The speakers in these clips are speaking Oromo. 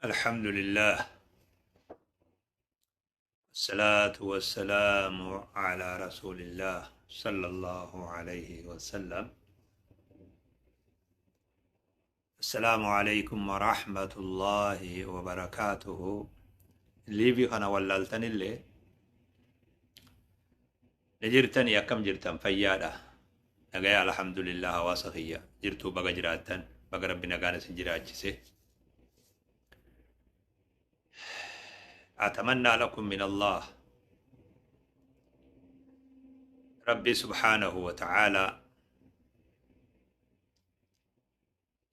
الحمد لله. الصلاة والسلام على رسول الله صلى الله عليه وسلم. السلام عليكم ورحمة الله وبركاته. ليبي خنا ولالتني اللي نجرتني يا كم جرتن فيادا نجاي الحمد لله واسخية جرتو بقى جراتن بقى ربنا قانا سنجراتشي. أتمنى لكم من الله ربي سبحانه وتعالى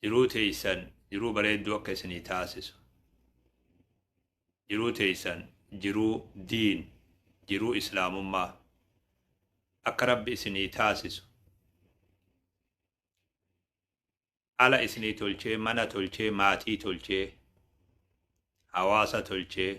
jiruu teeysan jiruu bareedduu akka isinii taasisu, jiruu teeysan jiruu diin jiruu islaamummaa akka rabbi isinii taasisu, ala isinii tolchee mana tolchee maatii tolchee hawaasa tolchee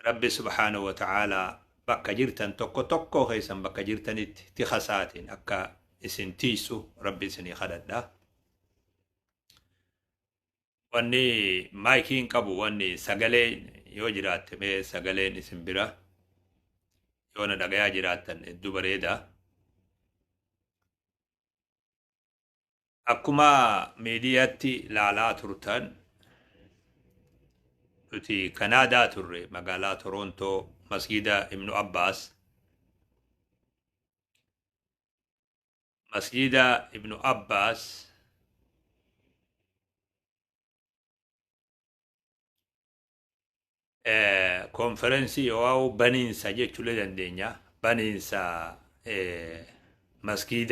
rabbi subhaanahu wa ta'aalaa bakka jirtan tokko tokko keessan bakka jirtanitti tikhasaatiin akka isin tiisu rabbi isinii kadhadha. Wanni maayikiin qabu wanni sagalee yoo jiraatte mee sagaleen isin bira yoo na dhagayaa jiraattan hedduu bareeda. Akkuma miidiyaatti laalaa turtan nuti Kanaadaa turre magaalaa Torontoo masgida Ibnu Abbaas. مسجد ابن عباس كونفرنسي أو بنينسا جيتشو لدندينيا بنينسا مسجد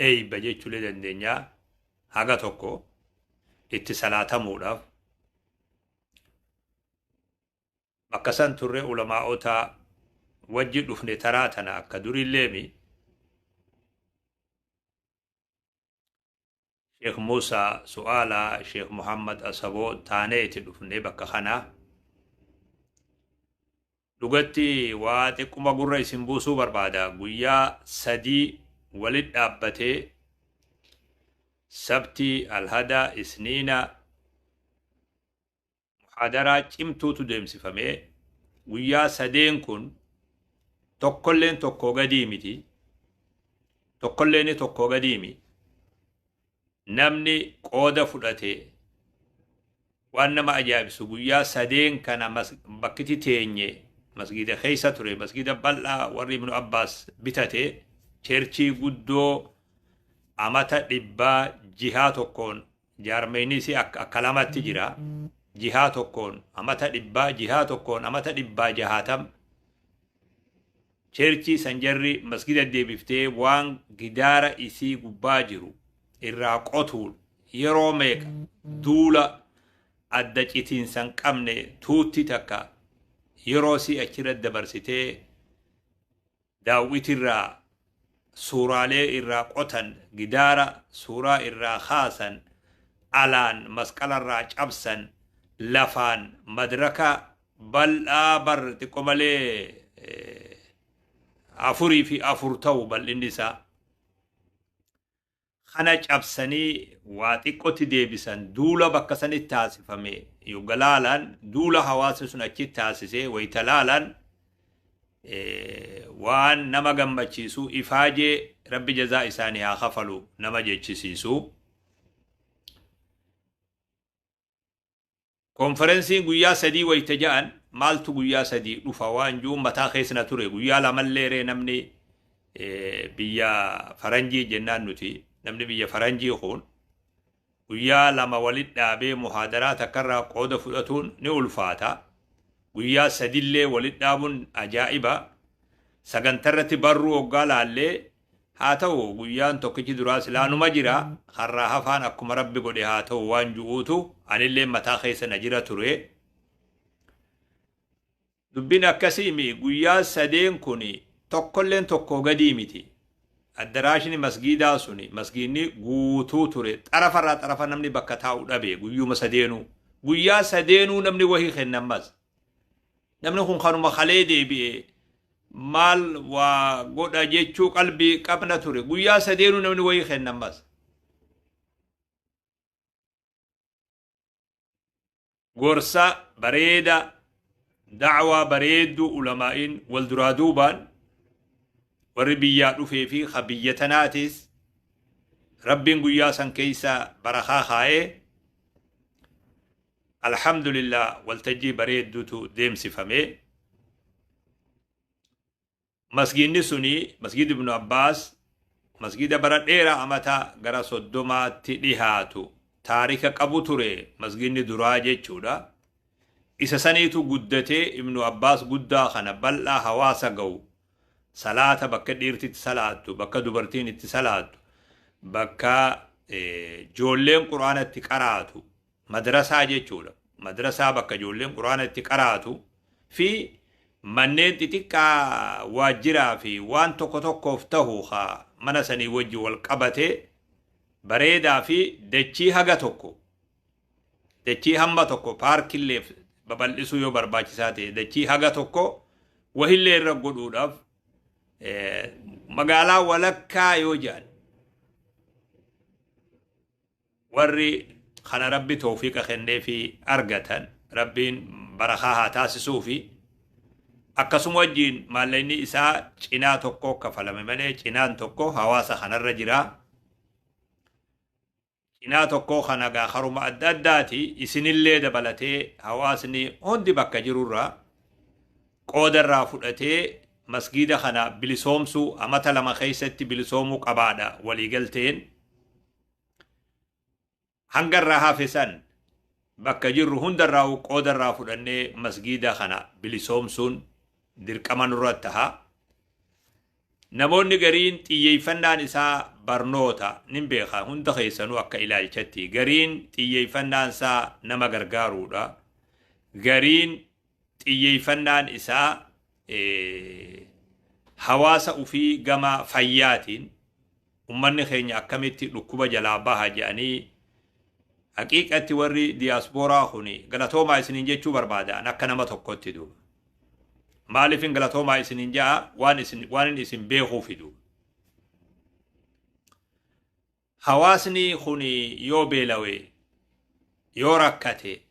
أي بجيتشو لدندينيا هاga tokko itti salaatamuudhaaf bakka san turre ulamaa'ota wajji dhufne taraa tana akka durillee شيخ موسى سؤالا شيخ محمد أصبو تانيتي دفني بكا خنا لغتي واتكما قرر سنبوسو بربادا قويا سدي ولد أبتي سبتي الهدى إسنينا محاضرة چمتو تدوم سفمي قويا سدين كن تقلين تقو قديمتي تقلين تقو قديمي namni qooda fudhate waan nama ajaa'ibu guyyaa sadeen kana bakkiti teenye masgida keessa ture masgida bal'aa warri Ibnu Abbaas bitate cherchii guddoo amata dhibbaa jihaa tokkoon jaarmeenisi akka lamatti jira jihaa tokkoon amata dhibbaa jihaa tokkoon amata dhibbaa jahaatam cherchii sanjarri masgida deebiftee waan gidaara isii gubbaa jiru irraa qotuun yeroo meeqa duula adda citiinsan qabne tuutti takka yeroo si achirra dabarsitee daawwitirraa suuraalee irraa qotan gidaara suuraa irraa kaasan alaan masqalarraa cabsan lafaan madraka bal'aa bar xiqqoo malee 4 fi 4 ta'u bal'inni isaa خنا cabsanii waa xiqqotti deebisan duula bakka sanitti taasifame yugalaalan duula hawaasa sun achi taasisee waytalaalan waan nama gammachiisu ifaajee rabbi jazaa isaanii haa kafalu nama jechisiisu. konferensiin guyyaa sadii wayta ja'an maaltu guyyaa sadii dhufa waan juu mataa keessana ture guyyaa lamalleeree namni biyya faranjii jennaan nuti namni biyya faranjii kun guyyaa lama walit dhaabee muhaadaraa takkarraa qooda fudhatuun ni ulfaata. Guyyaa sadillee walit dhaabuun ajaa'iba. Sagantarratti barruu hoggaa laallee haa ta'u guyyaan tokkichi duraa silaanuma jira harraa hafaan akkuma rabbi godhe haa ta'u waan ju'uutu anillee mataa keessa na jira ture. Dubbin akkasiimi guyyaa sadeen kun tokkolleen tokko gadii miti. Addaraashni masgiidaa suni masgiinni guutuu ture xarafarraa xarafa namni bakka taa'u dhabe guyyuma sadeenuu guyyaa sadeenuu namni wahii kennammas namni kun kanuma kalee deebi'e maal waa godha jechuu qalbii qabna ture guyyaa sadeenuu namni wahii kennammas غورسا بريدة دعوة بريدو علماء والدرادوبان وربيات في خبيتناتيس ربين قياسا كيسا برخا خاي الحمد لله والتجي بريد دوتو ديم سفمي مسجد سني مسجد ابن عباس مسجد برد إيرا أمتا غرا صدوما تديهاتو تاريخ قبو توري مسجد دراجة چودا إسا سنيتو قدتي ابن عباس قدا خنا بلا حواسا قو صلاة بكا ديرتي صلاة بكا دبرتين صلاة بكا جولين قرآن تقراتو مدرسة جيچولا مدرسة بكا جولين قرآن تقراتو في منين تتكا واجرا في وان توكو توكو فتهوخا منساني وجي والقبتي بريدا في دچي هغا توكو دچي همبا توكو بارك اللي ببالسو يو برباچساتي دچي هغا توكو وهي رغدو داف مغالا ولكا يوجان وري خنا ربي توفيق خندي في أرغتن ربين برخاها تاسسو في أكسم وجين ماليني إسا چنا توكو كفلمي ملي چنان توكو حواسا خنا الرجرا چنا توكو خنا غا خرم أداداتي إسن اللي دبلتي حواسني هندي بكا جرورا قودر رافلتي مسجد خنا بلسومسو أمتا لما خيستي بلسومو قبادا وليقلتين هنگر رها فسن بكا جرو هندر راو قودر رافلني مسجد خنا بلسومسون dirqama nurratti taha namoonni gariin xiyyeeffannaan isaa barnoota nin beeka hunda keessanuu akka ilaalchatti gariin xiyyeeffannaan isaa nama gargaaruudha gariin xiyyeeffannaan isaa hawaasa ufii gama fayyaatiin ummanni keenya akkamitti dhukkuba jalaa baha jedhanii haqiiqatti warri diiyaasporaa kuni galatoomaa isiniin jechuu barbaadan akka nama tokkotti duuba مالفين غلطوما اسنين جاء وان اسن بيخو فيدو حواسني خوني يو بيلوي يو ركتي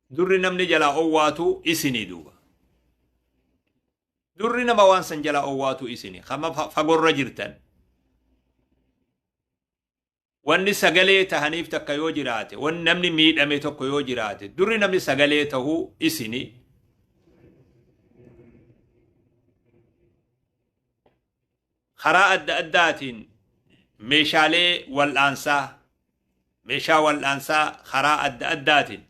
دري نمني جلا اواتو اسني دوبا دري نما وانسن جلا اواتو اسني خما فقر رجرتن وان سغلي تهنيف تك يو جراتي وان نمني ميد امي تك يو جراتي دري نمني سغلي تهو اسني خراء أداتين ميشالي والأنسا ميشا والأنسا خراء أداتين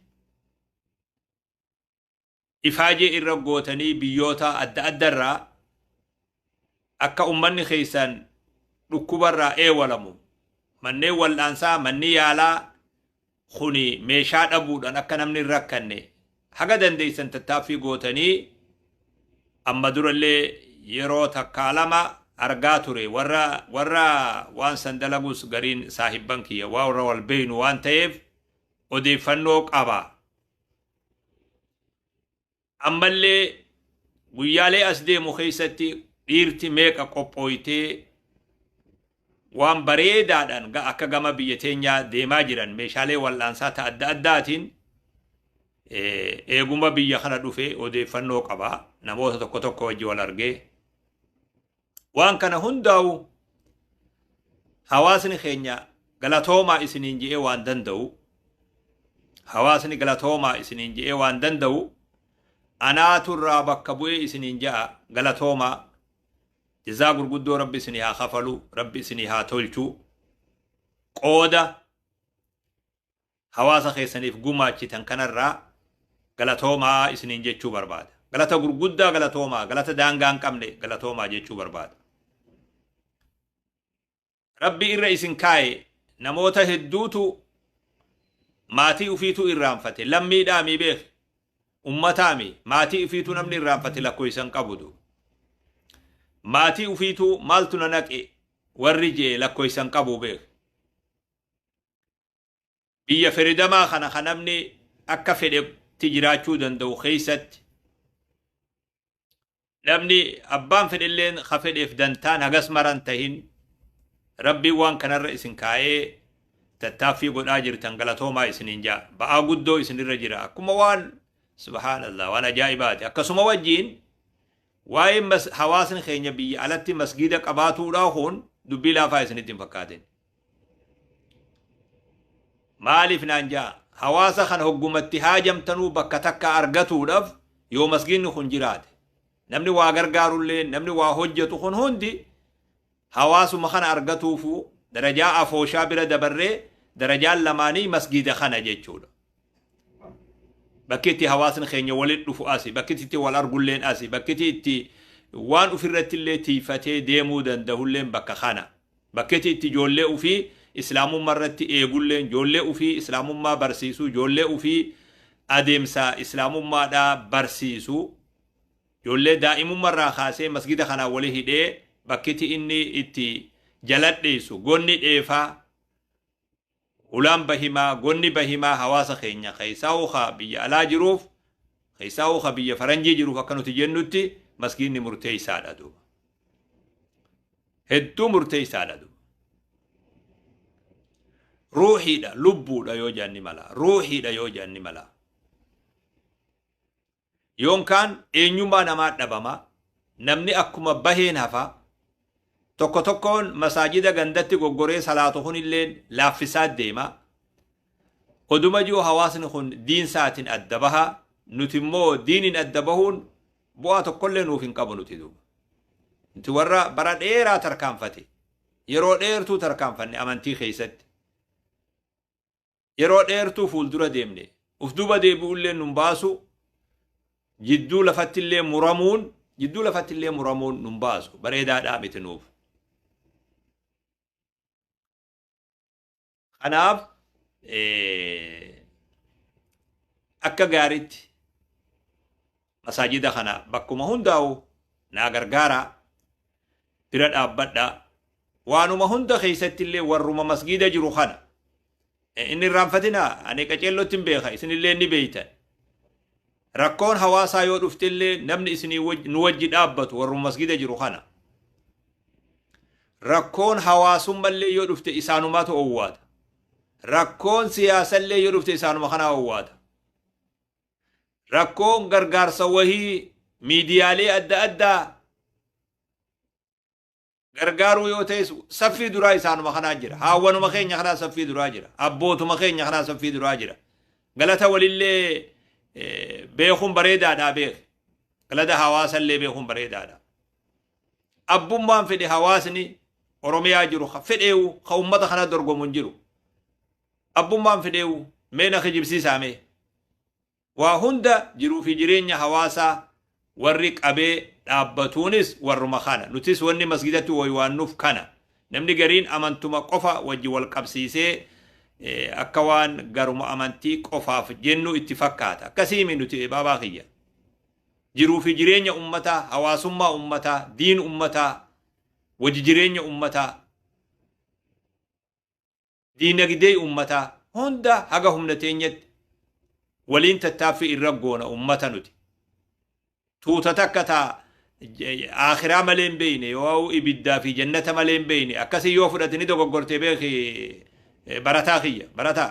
إفاجي إرقوتني بيوتا أدرا أكا أمني خيسان ركبرا ولمو مني والأنسا مني يالا خوني ميشا أبودان أكا نمني ركني حقا دنديسان تتافي قوتني أما دور اللي يرو تكالما أرجاتوري ورا وان سندلغوس غرين صاحب بنكي ورا والبين وان تيف ودي فنوك أبا أما اللي ويالي أسدي مخيستي إيرتي ميك أقوبويتي وان بريدادان أكا غما بيتينيا ديما جيران ميشالي والانسات أداتين إيغوما بيا خنا دوفي ودي فنوك أبا نموتا توكو توكو وجي والأرجي وان كان هنداو حواسني خينيا غلطوما اسنين جي وان دندو حواسني غلطوما اسنين جي وان دندو انا ترى بكبوي اسنين جاء غلطوما جزا غرغدو ربي سنيها خفلو ربي سنيها تولچو قودا حواس خيسني في غماچي تنكنرا غلطوما اسنين جيچو برباد غلطا غرغدا غلطوما غلطا دانغان قمني غلطوما جيچو برباد ربي الرئيس كاي نموتا هدوتو ماتي وفيتو الرانفتي لمي دامي بيخ أمتامي ماتي وفيتو نمني الرانفتي لكويسان قبودو ماتي وفيتو مالتو ننكي والرجي لكويسان قبو بيخ بيا فردما خنمني أكا فدق تجراچو دندو خيست نمني أبان فدلين خفد إفدانتان هغس مران تهين ربي وان كان الرئيس كاي tattaaffii godhaa jirtan galatoomaa isiniin jaa ba'aa guddoo isinirra jira akkuma waan subhaanallah waan ajaa'ibaati akkasuma wajjiin waa'ee hawaasni keenya biyya alatti masgiida qabaatuudhaa kun dubbii laafaa isinitti hin fakkaatin maaliif naan jaa hawaasa kana hoggumatti haajamtanuu bakka takka argatuudhaaf yoo masgiidni kun jiraate namni waa gargaarullee namni waa hojjetu kun hundi hawaasuma kana argatuufu darajaa afooshaa bira dabarree darajaan lamaanii masgiida kana jechuudha bakkitti hawaasni keenya walitti dhufu asi bakkitti wal argulleen asi bakkitti waan ofirratti illee tiifatee deemuu danda'ulleen bakka kana bakkitti ijoollee ofii islaamummaa irratti eegulleen ijoollee ofii islaamummaa barsiisuu ijoollee ofii adeemsa islaamummaadhaa barsiisuu ijoollee daa'imummaa irraa kaasee masgiida kana walii hidhee bakkitti inni itti jaladheessu gonni dheefaa ulaan bahimaa gonni bahimaa hawaasa keenya keessaa uhaa biyya alaa jiruuf keessaa uhaa biyya faranjii jiruuf akka nuti jennutti masgiidni murteessaadha duuba hedduu murteessaadha duuba ruuhiidha lubbuudha yoo jaanni mala ruuhiidha yoo jaanni mala yoonkaan eenyummaa namaa dhabama namni akkuma baheen hafa tokko tokkoon masaajida gandatti goggoree salaatu kun illeen laaffisaa deema oduma jiru hawaasni kun diin saatiin adda baha nuti immoo diiniin adda bahuun bu'aa tokkollee nuuf hin qabu nuti duuba nuti warra bara dheeraa tarkaanfate yeroo dheertuu tarkaanfanne amantii keessatti yeroo dheertuu fuuldura deemne uf duba deebi'ullee nun baasu jidduu lafattillee muramuun nun baasu bareedaadhaa miti nuuf kanaaf akka gaariitti masaajida kana bakkuma hundaa'u naa gargaara bira dhaabbadha waanuma hunda keessatti illee warruma masgiida jiru kana inni irraanfatina ani qaceellotti hin beeka isinillee ni beeytan rakkoon hawaasaa yoo dhuftillee namni isinii nu wajji dhaabbatu warruma masgiida jiru kana rakkoon hawaasummallee yoo dhufte isaanumaatu owwaata rakkoon siyaasallee yoo dhufte isaanuma kana owwaata rakkoon gargaarsa wahii miidiyaalee adda addaa gargaaruu yoo ta'es saffii duraa isaanuma kanaa jira haawwanuma keenya kanaa saffii duraa jira abbootuma keenya kanaa saffii duraa jira galata walillee beekuun bareedaadhaa beek galata hawaasallee beekuun bareedaadha abbummaan fedhe hawaasni oromiyaa jiru fedheewu ka ummata kana dorgomuun jiru abbummaan fedheewu meena kijibsiisaame waa hunda jiruu fi jireenya hawaasaa warri qabee dhaabbatuunis warruma kana nutis wanni masgidatti waywaannuuf kana namni gariin amantuma qofa wajji wal qabsiisee akka waan garuma amantii qofaaf jennu itti fakkaata akkasiimi nuti baabaa kiyya jiruu fi jireenya ummataa hawaasummaa ummataa diin ummataa wajji jireenya ummataa diinagdee ummataa hunda haga humna teenyatti waliin tattaaffii irra goona ummata nuti tuuta takka taa akhiraa malee hin beeyne yoo ibiddaa fi jannata malee hin beeyne akkasii yoo fudhatini dogoggortee beeki barataa kiyya barataa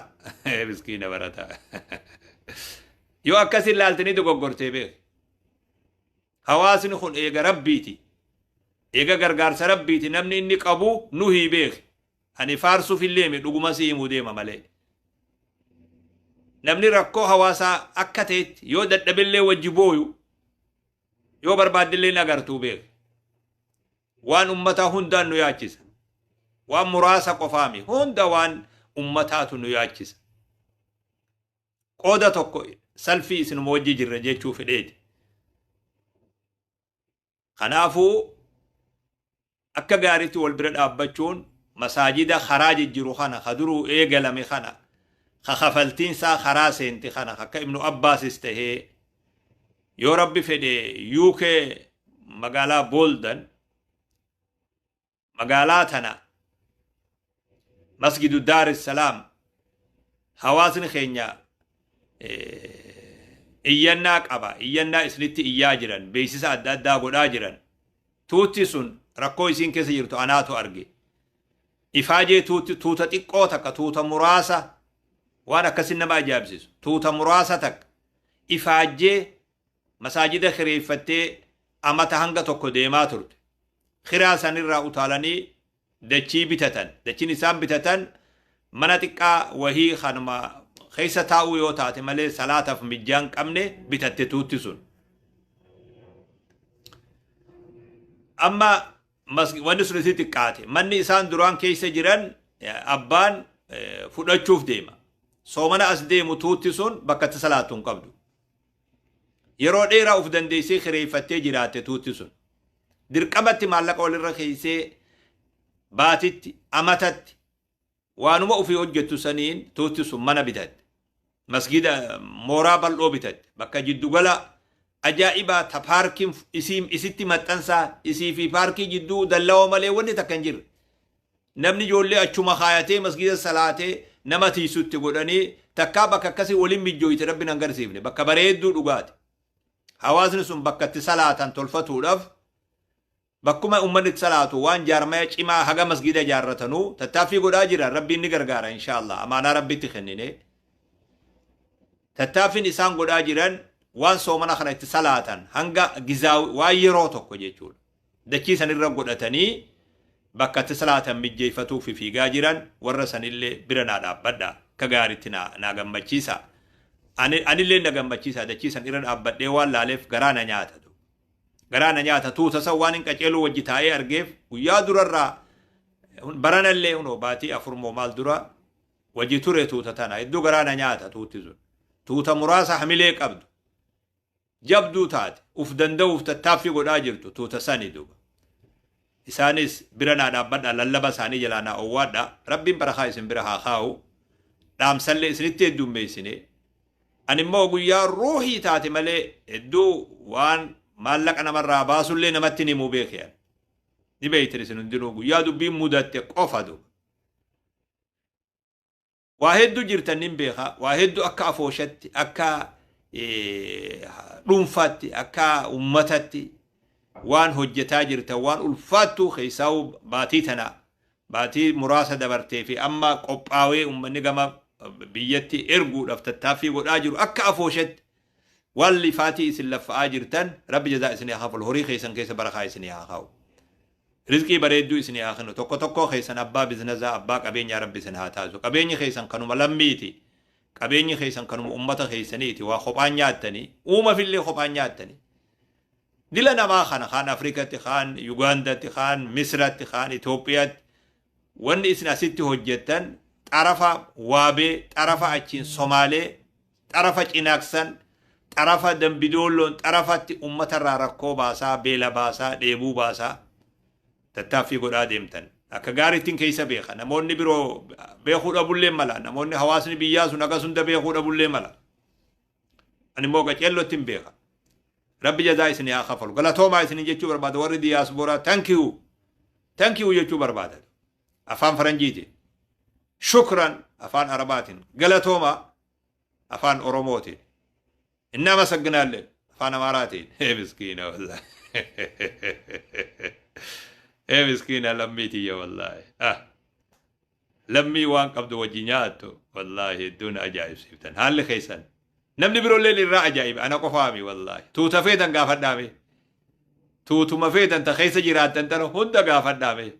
miskiina barataa yoo akkasii ilaaltini dogoggortee beeki hawaasni kun eega rabbiiti eega gargaarsa rabbiiti namni inni qabu nuhii beeki ani faarsuuf illee dhuguma siimuu deema malee namni rakkoo hawaasaa akka ta'etti yoo dadhabillee wajji booyu yoo barbaadillee nagartuu beeki waan ummataa hundaan nu yaachisa waan muraasa qofaami hunda waan ummataatu nu yaachisa qooda tokko salfii isinuma wajji jirra jechuu fedheeti kanaafuu akka gaariitti wal bira dhaabbachuun masaajida karaa jijjiru kana kaduruu eegalame kana kakafaltiin saa karaa seenti kana akka ibnu abbaasis tahee yoo rabbi fedhe UK magaalaa Boldan magaalaa tana masjidu Dar es Salaam hawaasni keenya iyyannaa qaba iyyannaa isinitti iyyaa jiran beeksisa adda addaa godhaa jiran tuutti sun rakkoo isiin keessa jirtu anaatu arge إفاجي توتا تقوتك توتا مراسة وانا كسن ما جابسيس توتا مراسة إفاجي مساجد خريفتي أما تهنغ توكو ديما ترد خراسة نرى أطالني دچي بتتن دچي نسان بتتن مناتقا وهي خانما خيسة تاو يوتاتي ملي صلاة في مجان قمني بتتتوتي سن أما wanni sun isitti qaate manni isaan duraan keessa jiran abbaan fudhachuuf deema soomana as deemu tuutti sun bakka itti salaatu hin qabdu yeroo dheeraa uf dandeessee kireeffattee jiraatte tuutti sun dirqamatti maallaqa walirra keessee baatitti amatatti waanuma ofii hojjettu saniin tuutti sun mana bitatte masgida mooraa bal'oo bitatte bakka jiddugala ajaa'iba ta paarkiin isitti maxxansaa isii fi paarkii jidduu dallaa malee wanni takka hin jirre namni ijoollee achuma kaayatee masgida salaatee nama tiisutti godhanii takkaa bakka akkasii waliin mijjooyte rabbiin agarsiifne bakka bareedduu dhugaati hawaasni sun bakka itti salaatan tolfatuudhaaf bakkuma ummanni itti salaatu waan jaarmaya cimaa haga masgida jaarratanuu tattaaffii godhaa jira rabbiin ni gargaara inshaallah amaanaa rabbitti kennine tattaaffiin isaan godhaa jiran waan soomana kana itti salaatan hanga gizaawi waan yeroo tokko jechuudha dachii sanirra godhatanii bakka itti salaatan mijjeeffatuuf fiigaa jiran warra sanillee bira naa dhaabbadha ka gaariitti naa gammachiisa anillee na gammachiisa dachii san irra dhaabbadhee waan laaleef garaa na nyaata tuuta san waan hin qaceeluu wajji taa'ee argeef guyyaa durarraa baranallee hunoo baatii afurmoo maal dura wajji ture tuuta tana hedduu garaa na nyaata tuuti sun tuuta muraasa hamilee qabdu jabduu taate uf danda'uuf tattaaffii godhaa jirtu tuuta sanii duuba isaanis bira naa dhaabbadha lallaba isaanii jalaa naa owwaadha rabbiin barakaa isin bira haa kaa'u dhaamsallee isinitti heddummeessine ani immoo guyyaa ruuhii taate malee hedduu waan maallaqa namarraa baasullee namatti himuu beekeyan ni beeytan isin hundinuu guyyaa dubbiin mudatte qofa duuba waa hedduu jirtan nin beeka waa hedduu akka afooshatti akka dhuunfaatti akka ummatatti waan hojjetaa jirta waan ulfaattuu keessaa'u baatii tana baatii muraasa dabartee fi amma qophaawee ummanni gama biyyatti erguudhaaf tattaaffii godhaa jiru akka afooshatti waan lifaatii isin laffa'aa jirtan rabbi jazaa isinii haa kafalu horii keessan keessa barakaa isinii haa kaa'u rizqii bareedduu isinii haa kennu tokko keessan abbaa biznazaa abbaa qabeenyaa rabbi isin haa taasisu qabeenyi keessan kanuma lammiiti qabeenyi keessan kanuma ummata keessaniiti waa kophaan nyaattanii uuma fillee kophaan nyaattanii dila namaa kana kaan afrikatti kaan yugaandatti kaan misratti kaan itoophiyaatti wanni isin asitti hojjettan xarafa waabee xarafa achiin somaalee xarafa cinaaksan xarafa dambidoolloon xarafatti ummatarraa rakkoo baasaa beela baasaa dheebuu baasaa tattaaffii godhaa deemtan akka gaariittiin keessa beeka namoonni biroo beekuu dhabullee mala namoonni hawaasni biyyaa sun akka sunda beekuu dhabullee mala ani immoo qaceellootti hin beeka rabbi jazaa isin haa kafalu galatoomaa isin jechuu barbaada warri diyaasbooraa thank you jechuu barbaada afaan faranjiiti shukran afaan arabaatiin galatoomaa afaan oromootiin innama sagginaallee afaan amaaraatiin miskiina wallahi مسكينة لميتي يا والله لمي وان قبض وجيناتو والله دون أجائب سيفتن هل خيسن نمني برو الليل الرا أجائب أنا قفامي والله توتا فيدن قافت دامي توتو ما فيدن تخيس جيرات تنتنو هندا قافت دامي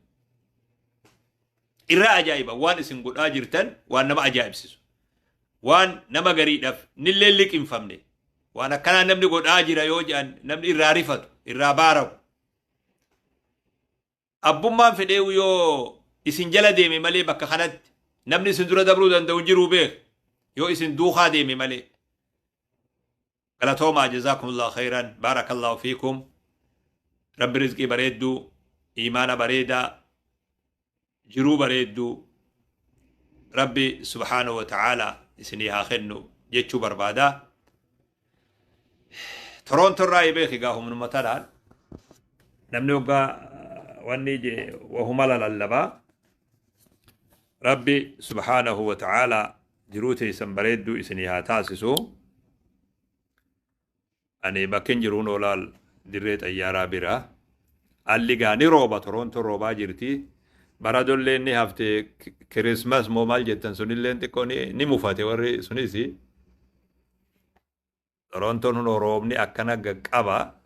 الرا أجائب وان اسم قد آجرتن وان نما أجائب سيسو وان نما قريد أف نلل لك انفمني وانا كان نمني قد آجر يوجان نمني الرا رفتو الرا بارو abbummaan fedhee yoo isin jala deeme malee bakka kanatti namni isin dura dabruu danda'u jiruu beek yoo isin duukaa deeme malee galatoomaa jazaakumullahu khayran baarakallahu fiikum rabbi rizqii bareedduu iimaana bareedaa jiruu bareedduu rabbi subhaanahu wa ta'ala isinii haa kennu jechuu barbaadaa torontorraa beeki gaa humnumatadhaan namni waggaa ونيجي وهم للبا ربي سبحانه وتعالى جروتي سنبريدو إسنيها تاسسو أني بكين جرون ولال دريت أيارا برا اللي غاني روبا تورونتو روبا جرتي برادو اللي ني هفتي كريسماس مو مال جتن سوني اللي انت كوني ني مفاتي وري سوني سي تورونتو نو روبني أكنا قبا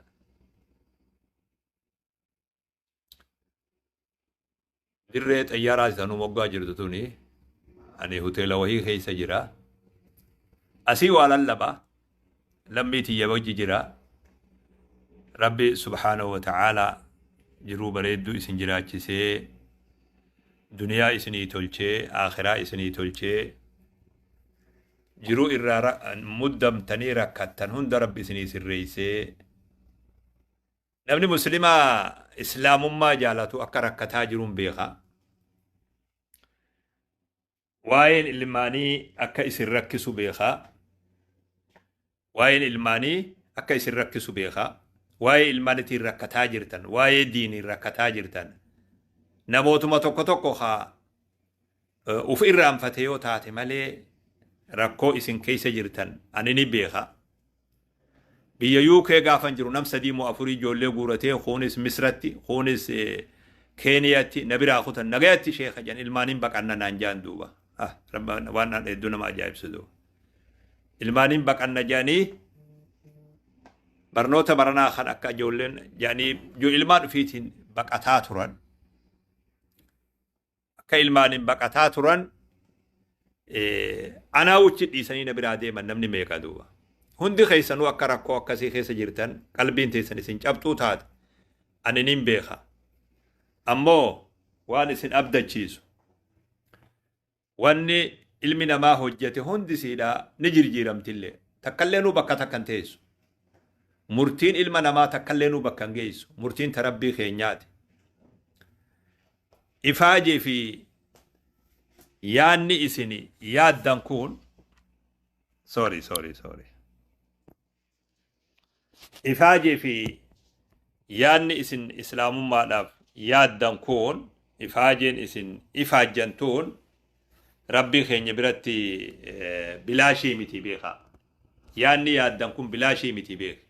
dirree xayyaaraa isaanuu moggaa jirtu tuni ani hoteela wahii keessa jira asii waa lallaba lammii tiyya wajji jira rabbi subhaanahu wa ta'aalaa jiruu bareedduu isin jiraachisee duniyaa isinii tolchee aakhiraa isinii tolchee jiruu irraa muddamtanii rakkattan hunda rabbi isinii sirreeysee namni muslimaa islaamummaa jaalatu akka rakkataa jiruun beeka waa'een ilmaanii akka isin rakkisu beeka waa'een ilmaanii akka isin rakkisu beeka waa'ee ilmaanitiin rakkataa jirtan waa'ee diiniin rakkataa jirtan namootuma tokko tokko haa uf irraanfate yoo taate malee rakkoo isin keessa jirtan ani ni beeka biyya UK gaafan jiru nam sadii moo afurii ijoollee guuratee kunis Misratti kunis Keeniyatti nabiraa kutan nagayatti sheekha jan ilmaaniin baqanna naan jaan duuba waan hedduu nama ajaa'ibsitu ilmaaniin baqanna jaanii barnoota baranaa kan akka ijoolleen jaanii ilmaan ufiitiin baqataa turan akka ilmaaniin baqataa turan anaa wuchi dhiisanii nabiraa deeman namni meeqa duuba hundi keessanuu akka rakkoo akkasii keessa jirtan qalbiin teessan isin cabxuu taate ani nin beeka ammoo waan isin abdachiisu wanni ilmi namaa hojjete hundi siidhaa ni jirjiiramtillee takkallee nuu bakka takkan teessu murtiin ilma namaa takkallee nuu bakka hin geessu murtiin tarabbii keenyaati ifaajee fi yaanni isin yaaddan kun sorry ifaajee fi yaanni isin islaamummaadhaaf yaaddan kun ifaajeen isin ifaajjantuun rabbii keenya biratti bilaashii miti beeka yaanni yaaddan kun bilaashii miti beeka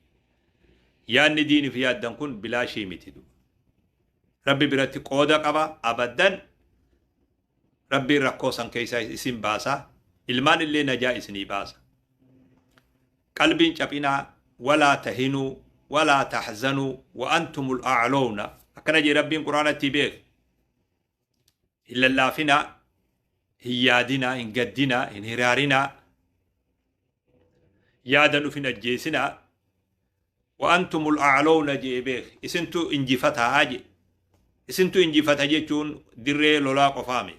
yaanni diiniif yaaddan kun bilaashii miti rabbi biratti qooda qaba abaddan rabbiin rakkoo san keessaa isin baasa ilmaan illee najaa isinii baasa qalbiin caphinaa ولا تهنوا ولا تحزنوا وأنتم الأعلون أكنا جي ربين قرآن التبيغ إلا الله فينا هيادنا إن قدنا إن هرارنا يادن فينا جيسنا وأنتم الأعلون جي بيغ إسنتو إنجفتها آجي إسنتو إنجفتها جيتون دري لولا قفامي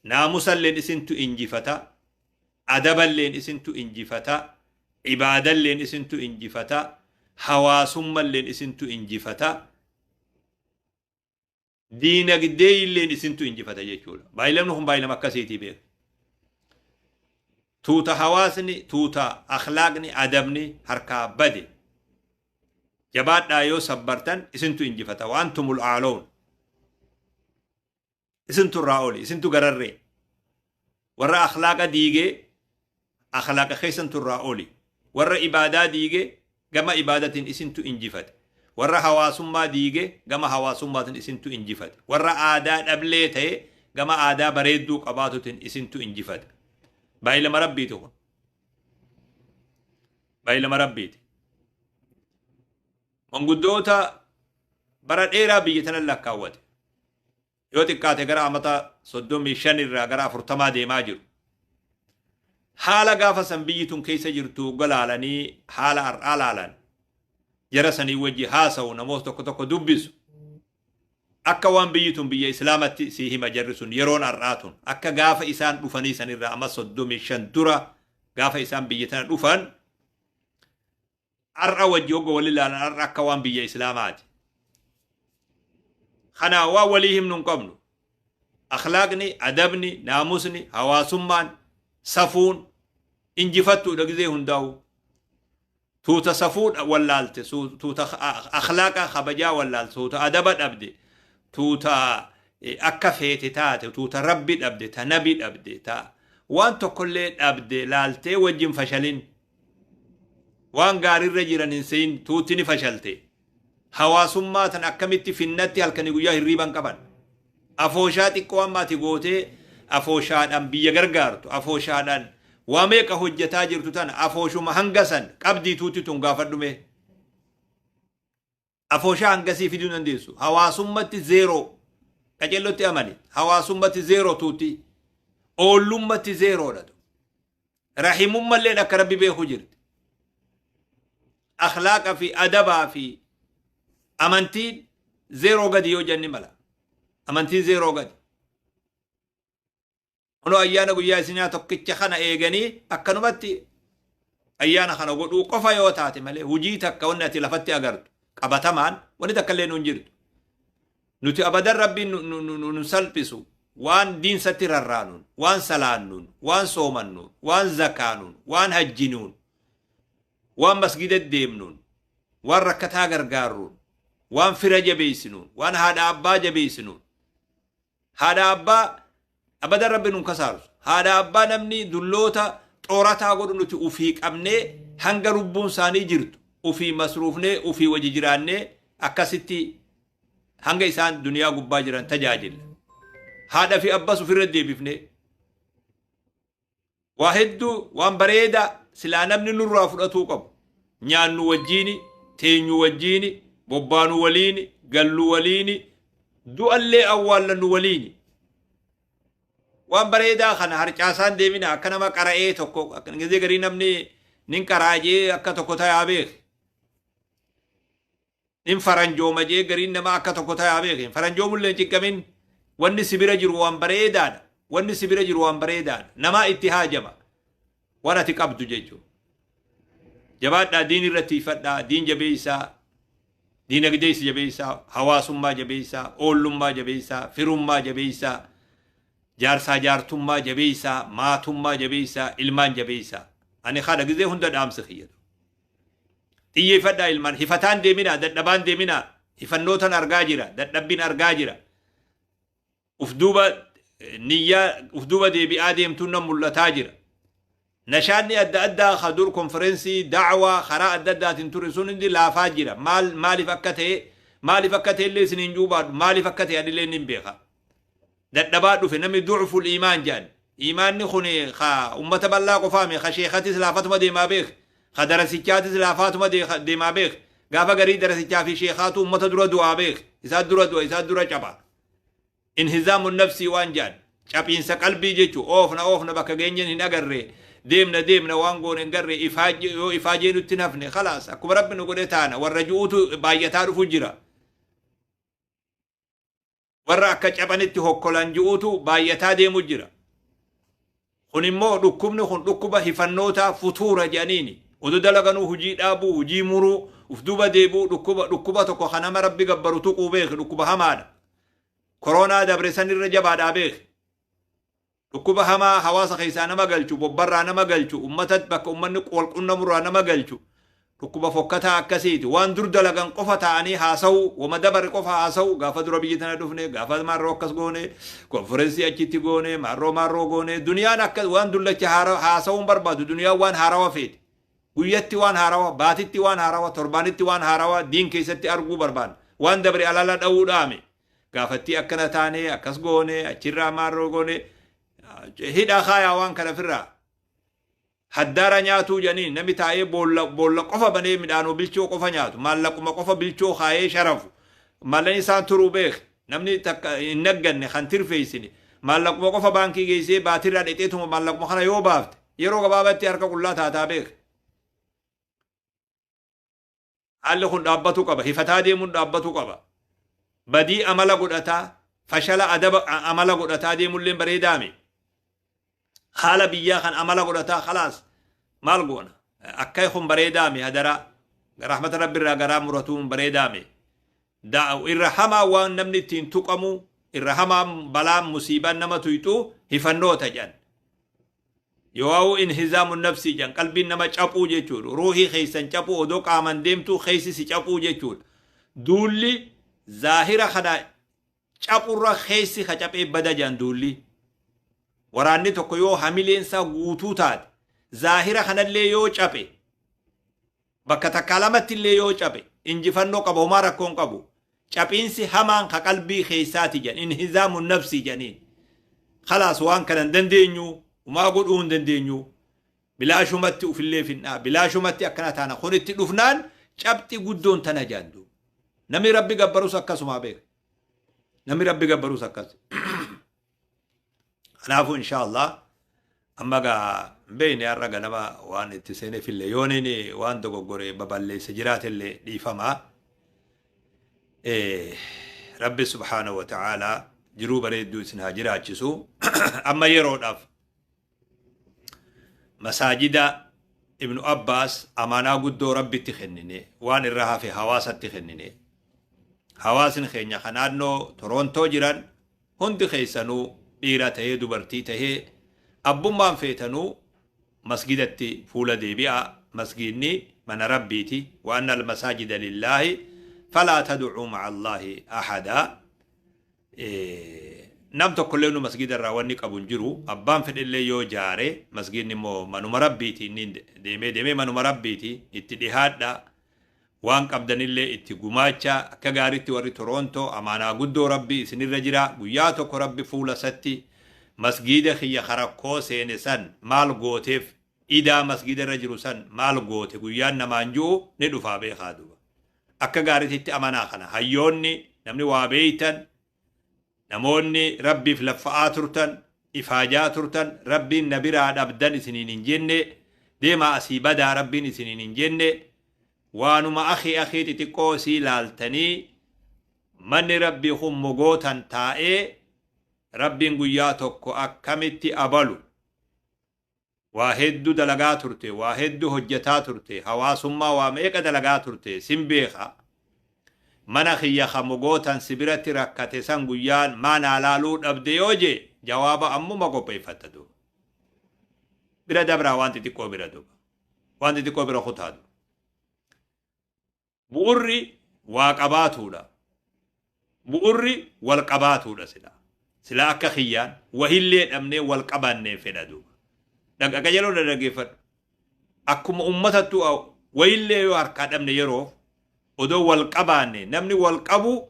ناموسا لين إسنتو إنجفتها أدبا لين إسنتو إنجفتها عبادة لين اسنتو انجفتا حواسم لين اسنتو انجفتا دين قدي لين اسنتو انجفتا جيشولا بايلم نهم بايلم اكاسيتي بيك توتا حواسني توتا اخلاقني ادبني حركة بدي جبات دايو صبرتن اسنتو انجفتا وانتم الاعلون اسنتو الراولي اسنتو قررين ورا اخلاق ديجي اخلاق خيسنتو الراولي warra ibaadaa diige gama ibaadatiin isintu injifate warra hawaasummaa diige gama hawaasummaatiin isintu injifate warra aadaa dhablee ta'e gama aadaa bareedduu qabaatutiin isintu injifate baay'ilama rabbiiti kun baay'ilama rabbiiti manguddoota bara dheeraa biyya tana lakkaawwate yoo xiqqaate gara amata 35 irraa gara 40 deemaa jiru haala gaafa san biyyitun keessa jirtu galaalanii haala har'aalaalan jara sanii wajji haasa'u namoota tokko tokko dubbisu akka waan biyyitun biyya islaamatti si hima jarri sun yeroon har'aatun akka gaafa isaan dhufanii sanirraa ama 35 dura gaafa isaan biyya tana dhufan har'a wajji hogga wal ilaalan har'a akka waan biyya islaamaati kanaa waa walii himnu hin qabnu akhlaaqni adabni naamusni hawaasummaan safuun injifattuudha gizee hundaa'u tuuta safuudha wallaalte tuuta akhlaaqa kabajaa wallaalte tuuta adaba dhabde tuuta akka feete taate tuuta rabbi dhabde ta nabi dhabde ta waan tokkollee dhabde laaltee wajjin fashalin waan gaarirra jiran hin seyin tuuti ni fashalte hawaasummaa tan akkamitti finnatti halkanii guyyaa hirriiban qaban Afooshaa xiqqoo ammaati gootee afooshaadhaan biyya gargaartu afooshaadhaan waa meeqa hojjetaa jirtu tana afooshuma hangasan qabdii tuuti tun gaafadhume. Afooshaa hangasii fiduu dandeessu hawaasummatti zeeroo qacellotti amani hawaasummatti zeeroo tuuti oollummatti zeeroodha. Rahimummalleen akka rabbi beeku jirti. Akhlaaqa fi adabaa fi amantiin zeeroo gadi yoo jenni mala. Amantiin zeeroo gadi. Ono ayyaana guyyaa isinaa tokkicha kana eeganii akkanumatti ayyaana kana godhuu qofa yoo taate malee hujii takka wanni ati lafatti agartu qabatamaan wanni takka illee nuun jirtu. Nuti abadan rabbiin nu salphisu waan diinsatti rarraanuun, waan salaannuun, waan soomannuun, waan zakaanuun, waan hajjinuun, waan masgida deemnuun, waan rakkataa gargaaruun, waan fira jabeessinuun, waan haadha abbaa jabeessinuun. Haadha abbaa abadan rabbi nun kasaarusu. Haadha abbaa namni dulloota xoorataa godhu nuti ufii qabnee hanga lubbuun isaanii jirtu ufii masruufnee ufii waji jiraannee akkasitti hanga isaan duniyaa gubbaa jiran tajaajilla. Haadha fi abbas ofirra deebifnee waa hedduu waan bareeda silaa namni nurraa fudhatuu qabu. Nyaannu wajjiini, teenyu wajjiini, bobbaanu waliini, gallu waliini, du'allee awwaallannu waliini. Waan bareedaa kana harcaasaan deemina akka nama qara'ee tokko akka gizee garii namni nin qaraajee akka tokko tayaa beek. Nin faranjooma jee garii nama akka tokko tayaa beek. Faranjoomullee hin ciqqamin wanni sibira jiru waan bareedaadha. Wanni sibira jiru waan bareedaadha. Namaa itti haajama. Waan ati qabdu jechuudha. Jabaadhaa diin irratti ifadhaa, diin jabeessaa, diinagdee jabeessaa, hawaasummaa jabeessaa, oollummaa jabeessaa, firummaa jabeessaa. Jaarsaa jaartummaa jabeessaa, maatummaa jabeessaa, ilmaan jabeessaa. Ani haadha gizee hunda dhaamsa khiyyadu. Xiyyeeffadhaa ilmaan hifataan deeminaa, dadhabaan deeminaa, hifannootan argaa jira, dadhabbiin argaa jira. Uf duuba deebi'aa deemtuun nan mul'ataa jira. Nashaanni adda addaa hadur konferensii da'waa karaa adda addaatiin ture sun hundi laafaa jira. Maaliif akka ta'e illee isin hin juubaadhu, maaliif akka ta'e adillee hin beeka. Dadhabaa dhufe namni du'uful imaan jedhan. Imaanni kun ummata bal'aa qofaame ka sheekatis laafatuma deemaa beek. Ka darasichaatis laafatuma deemaa beek. Gaafa garii darasichaa fi sheekaatu ummata dura du'aa beek. Isaan dura du'a, isaan dura caba. Inhizaamun nafsii waan jedhan. Cabiinsa qalbii jechuu oofna bakka geenyen hin agarree. Deemna waan goone hin garree yoo ifaajee nutti nafne khalaas akkuma rabbi nu godhe taana warra ju'uutu baay'ataa dhufu jira. Warra akka cabanitti hokkolan ju'uutu baay'ataa deemu jira. Kun immoo dhukkubni kun dhukkuba hifannoota futuura jedhaniini. Oduu dalaganuu hujii dhaabuu, hujii muruu, uf duuba deebuu dhukkuba tokko kanama rabbi gabbaru tuquu beek dhukkuba hamaadha. Koronaa dabre sanirra jabaadhaa beek. Dhukkuba hamaa hawaasa keessaa nama galchu, bobbarraa nama galchu, ummatatti bakka ummanni walqunnamurraa nama galchu. Dhukkuba fokkataa akkasiiti. Waan dur dalagan qofa ta'anii haasa'u, wama dabare qofa haasa'u, gaafa dura biyyi tana dhufne, gaafa marroo akkas goone, konferensii achitti goone, marroo goone, duniyaan akka waan dullacha haasa'uun barbaadu, duniyaan waan haarawa feeti. Guyyatti waan haarawa, baatitti waan haarawa, torbaanitti waan haarawa, diin keessatti arguu barbaada. Waan dabre alala dha'uu dhaame. Gaafatti akkana taane, akkas goone, achirraa marroo goone, hidha kaayaa waan kana firraa. Haddaara nyaatuu jedhanii namni taa'ee boolla qofa banee midhaanuu bilchoo qofa nyaatu. Maallaquma qofa bilchoo kaayee sharafu. Mallan isaan turuu beek. Namni takka hin nagganne kan tirfeessine. Maallaquma qofa baankii geessee baatirraa dhexeetuma maallaquma kana yoo baafte yeroo gabaabatti harka qullaa taataa beek. Haalli kun dhaabbatu qaba. Hifataa deemuun dhaabbatu qaba. Badii amala godhataa, fashala adaba amala godhataa deemullee bareedaame. Haala biyyaa kan amala godhataa khalaas maal goona akka kun bareedaame hadara rahmata rabbi irraa garaa muratuun bareedaame irra hamaa waan namni ittiin tuqamu irra hamaa balaa musiibaan nama tuyxu hifannoota jedhan yoo inhizaamun nafsii jedhan qalbiin nama cabuu jechuudha ruuhii keessan cabuu odoo qaaman deemtu keessi si cabuu jechuudha duulli zaahira kana caburra keessi ka cabee bada jedhan duulli. Waraanni tokko yoo hamileensaa guutuu taate zaahira kanallee yoo cabe bakka takka lamatti illee yoo cabe injifannoo qaba homaa rakkoon qabu شابينسي همان قلبي خيساتي جن انهزام النفس جنين خلاص وان كان دندينيو وما قولون دندينيو بلا شمتي في اللي في النا بلا شمتي أكنات أنا خونتي لفنان شابتي قدون تنجاندو نمي ربي قبرو سكسو ما بيك نمي ربي قبرو سكسو أنا أفو إن شاء الله أما قا بيني أرقى نما وان اتسيني في اللي يونيني وان دوغو قوري ببالي سجرات اللي ديفما ربي سبحانه وتعالى جروب ريدو سنها جرات جسو أما يرون أف مساجد ابن عباس أمانا قدو ربي تخنيني وان الرها في حواسة تخنيني حواس خينيا خنادنو تورونتو جيران هند خيسانو بيرا تهي دبرتي تهي أبومان فيتنو مسجدتي فولا ديبيا مسجدني من ربيتي وأن المساجد لله فلا تدعوا مع الله أحدا نمتو كلنا مسجد الراواني قبون جرو أبان في اللي يو جاري مسجدني مو منو مربيتي نين ديمي منو مربيتي اتدهاد دا وان قبدن اللي اتقوماتشا كغاريتي وري تورونتو أمانا قدو ربي سنير رجرا قياتو كو ربي فولا ستي مسجد خي خرقو سينسان مال غوتف إذا مسجد الرجل سن مال غوتف قيان نمانجو ندفع بي خادو غاريتي أمانا خنا هيوني نمني وابيتن نموني ربي في لفعات ترتن إفاجات ترتن ربي نبرا أبدان سنين جنة ديما أسيبدا ربي سنين جنة وانما أخي تتقوسي لالتني من ربي هم مغوتا تائي ربي نقياتك أكمتي أبلو واحد دلقا ترتي واحد هجتا ترتي هواسما واميك دلقا ترتي سنبيخا من أخي خمغوتا سبرتي ركتي سنقيان ما نالالو أبديوجي جواب أمو مغو بيفتدو بلا دبرا وانتي تقو بردو وانتي تقو برا خطادو بؤري واقباتولا بؤري والقباتولا سلا أكا خيان وهي أمني والقبان فدادو دقا جلو دقيفت أكم أمتتو أو وهي يو أركاد أمني يروف ودو والقبان نمني والقبو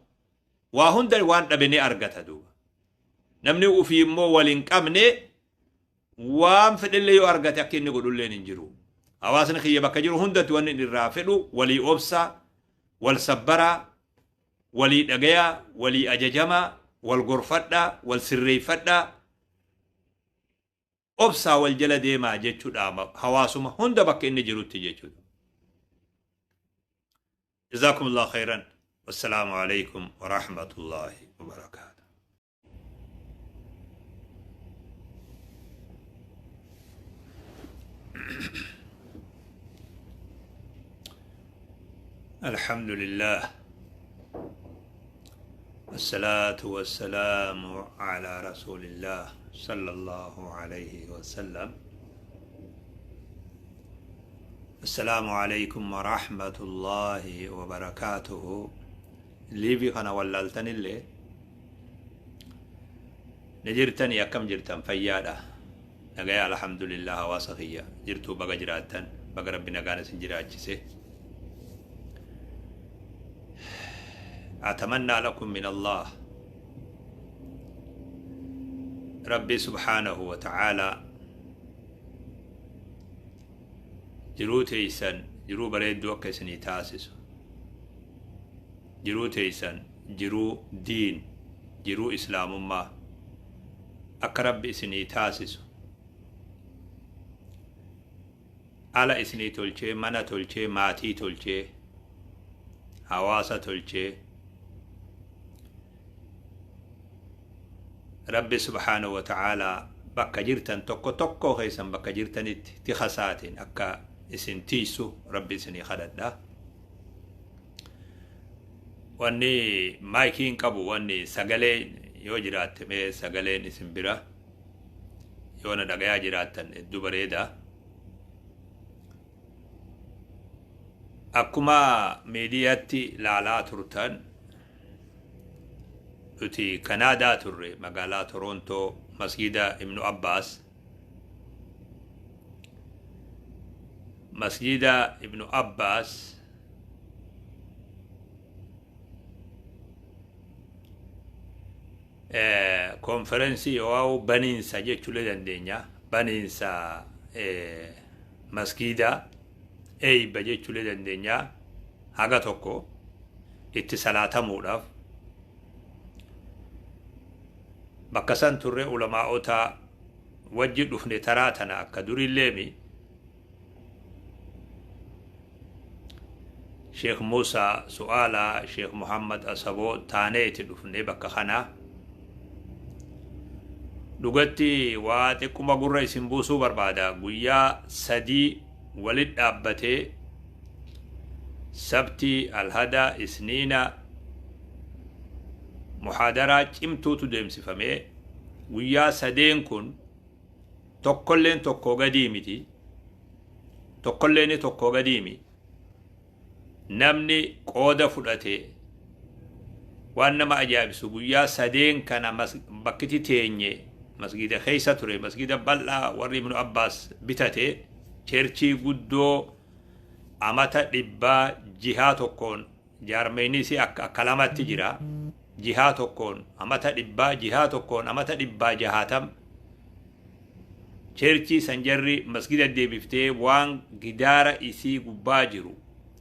وهند وان دبني أرغتدو نمني وفي مو والانقمني وام فدل يو أرغت أكيني قدول لين انجرو أواسن خيّا بكجرو هندت وان الرافلو ولي أبسا والسبرا ولي دقيا ولي أججما والغرفتا والسريفتا أبسا والجل ديما جيتشو داما حواسما هند بك إني جروت جيتشو جزاكم الله خيرا والسلام عليكم ورحمة الله وبركاته. الحمد لله والصلاة والسلام على رسول الله صلى الله عليه وسلم. السلام عليكم ورحمة الله وبركاته. ليبي خنا وللتني اللي نجرتني يا كم جرتن فيادا نجاي الحمد لله واسخية جرتو بقى جراتن بقى ربنا قال سنجرات جسه. أتمنى لكم من الله ربي سبحانه وتعالى جرو تيسن جرو بريد وكسني تاسس جرو تيسن جرو دين جرو إسلام ما أقرب إسني تاسس على إسني تلشي منا تلشي ماتي تلشي حواسة تلشي ربي سبحانه وتعالى بكا جرتن توكو خيسن بكا جرتن تخساتين أكا اسن تيسو ربي سني خددا واني مايكين قبو واني سغلين يو جرات مي سغلين اسم برا يونا دغيا جراتن الدبريدا أكما ميدياتي لالا ترتن uti Kanada turre magala Toronto masjida Ibn Abbas masjida Ibn Abbas konferensii oo baniinsa jechuudha dandeenya baniinsa masgiida eeyba jechuudha dandeenya haga tokko itti salaatamuudhaaf bakka san turre ulamaa'ota wajji dhufne taraa tana akka durillee Sheikh Musa Su'ala Sheikh Muhammad Asabo taaneeti dhufne bakka kana dhugatti waa xiqquma gurra isin buusuu barbaada guyyaa sadii walit dhaabbatee sabti alhada isniina muhaadaraa cimtuutu deemsifamee guyyaa sadeen kun tokkolleen tokko gadii miti tokkolleen tokko gadii miti namni qooda fudhate waan nama ajaa'ibu guyyaa sadeen kana bakkiti teenye masgida keessa ture masgida bal'aa warri Ibnu Abbaas bitate cherchii guddoo amata dhibbaa jihaa tokkoon jaarmeenisi akka lamatti jira jihaa tokkoon amata dhibbaa jihaa tokkoon amata dhibbaa jahaatam cherchii sanjarri masgida deebiftee waan gidaara isii gubbaa jiru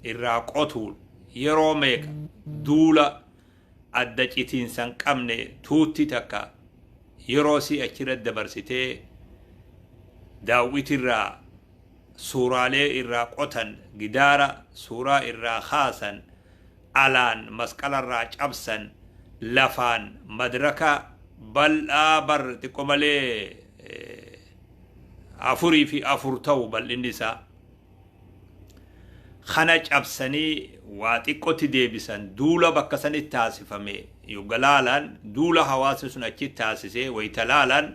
irraa qotuun yeroo meeqa duula adda citiinsan qabne tuutti takka yeroo si achirra dabarsitee daawwitirraa suuraalee irraa qotan gidaara suuraa irraa kaasan alaan masqalarraa cabsan lafaan madraka bal'aa bar xiqqoo malee 4 fi 4 ta'u bal'inni isaa khana cabsanii waa xiqqootti deebisan duula bakka sanitti taasifame yugalaalan duula hawaasa sun achi taasisee waytalaalan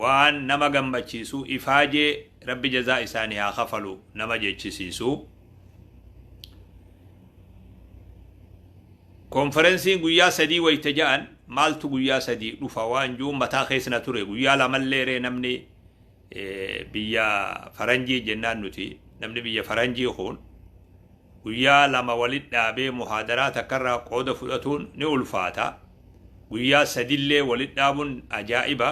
waan nama gammachiisu ifaajee rabbi jazaa isaanii haa kafalu nama jechisiisu konferensiin guyyaa sadii wayta ja'an maaltu guyyaa sadii dhufa waan juu mataa keessana ture guyyaa lamalleeree namni biyya faranjii jennaan nuti namni biyya faranjii kun guyyaa lama walit dhaabee muhaadaraa takkarraa qooda fudhatuun ni ulfaata guyyaa sadillee walit dhaabuun ajaa'iba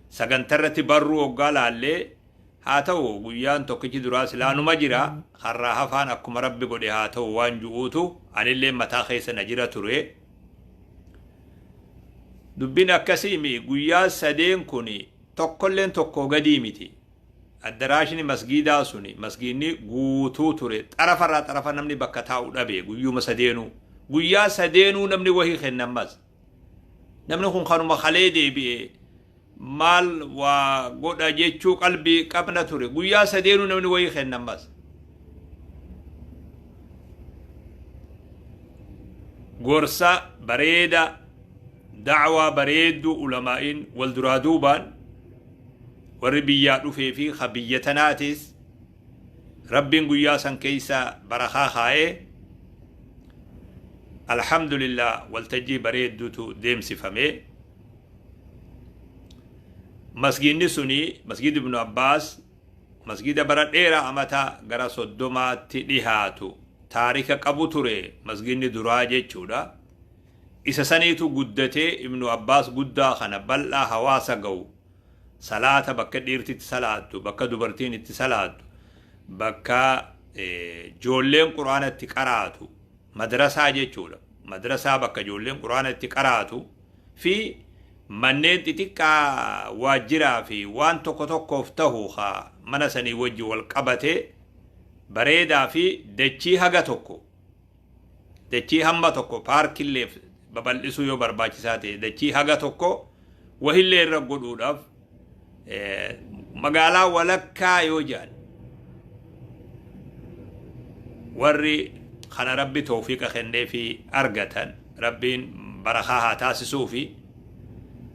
sagantarratti barruu hoggaa laallee haa ta'u guyyaan tokkichi duraa silaanuma jira harraa hafaan akkuma rabbi godhe haa ta'u waan ju'uutu anillee mataa keessa na jira ture dubbin akkasiimi guyyaa sadeen kun tokkolleen tokko gadii miti addaraashni masgiidaa suni masgiidni guutuu ture xarafarraa xarafa namni bakka taa'u dhabe guyyuma sadeenuu guyyaa sadeenuu namni wahii kennammas namni kun kanuma kalee deebi'e maal waa godha jechuu qalbii qabna ture guyyaa sadeenuu namni wahii kennammas gorsa bareeda da'waa bareeddu ulamaa'in wal duraa duubaan warri biyyaa dhufee fi biyyatanaatis rabbiin guyyaa san keessa barakaa kaa'ee alhamdulillah waltajjii bareedduutu deemsifame masgiidni suni masgiid Ibnu Abbaas masgiida bara dheeraa amata gara 30tti dhihaatu taarika qabu ture masgiidni duraa jechuudha isa saniitu guddatee Ibnu Abbaas guddaa kana bal'aa hawaasa ga'u salaata bakka dhiirtitti salaattu bakka dubartiin itti salaattu bakka joolleen quraanatti qaraatu madrasaa jechuudha madrasaa bakka joolleen quraanatti qaraatu fi manneen xixiqqaa waajjiraa fi waan tokko tokkoof ta'u mana sanii wajji wal qabatee bareedaa fi dachii haga tokko dachii hamma tokko paarkillee babal'isuu yoo barbaachisaa ta'e dachii haga tokko wahillee irra godhuudhaaf magaalaa walakkaa yoo jedhan warri kana rabbi tawfiiqa kennee fi argatan rabbiin barakaa haa taasisuu fi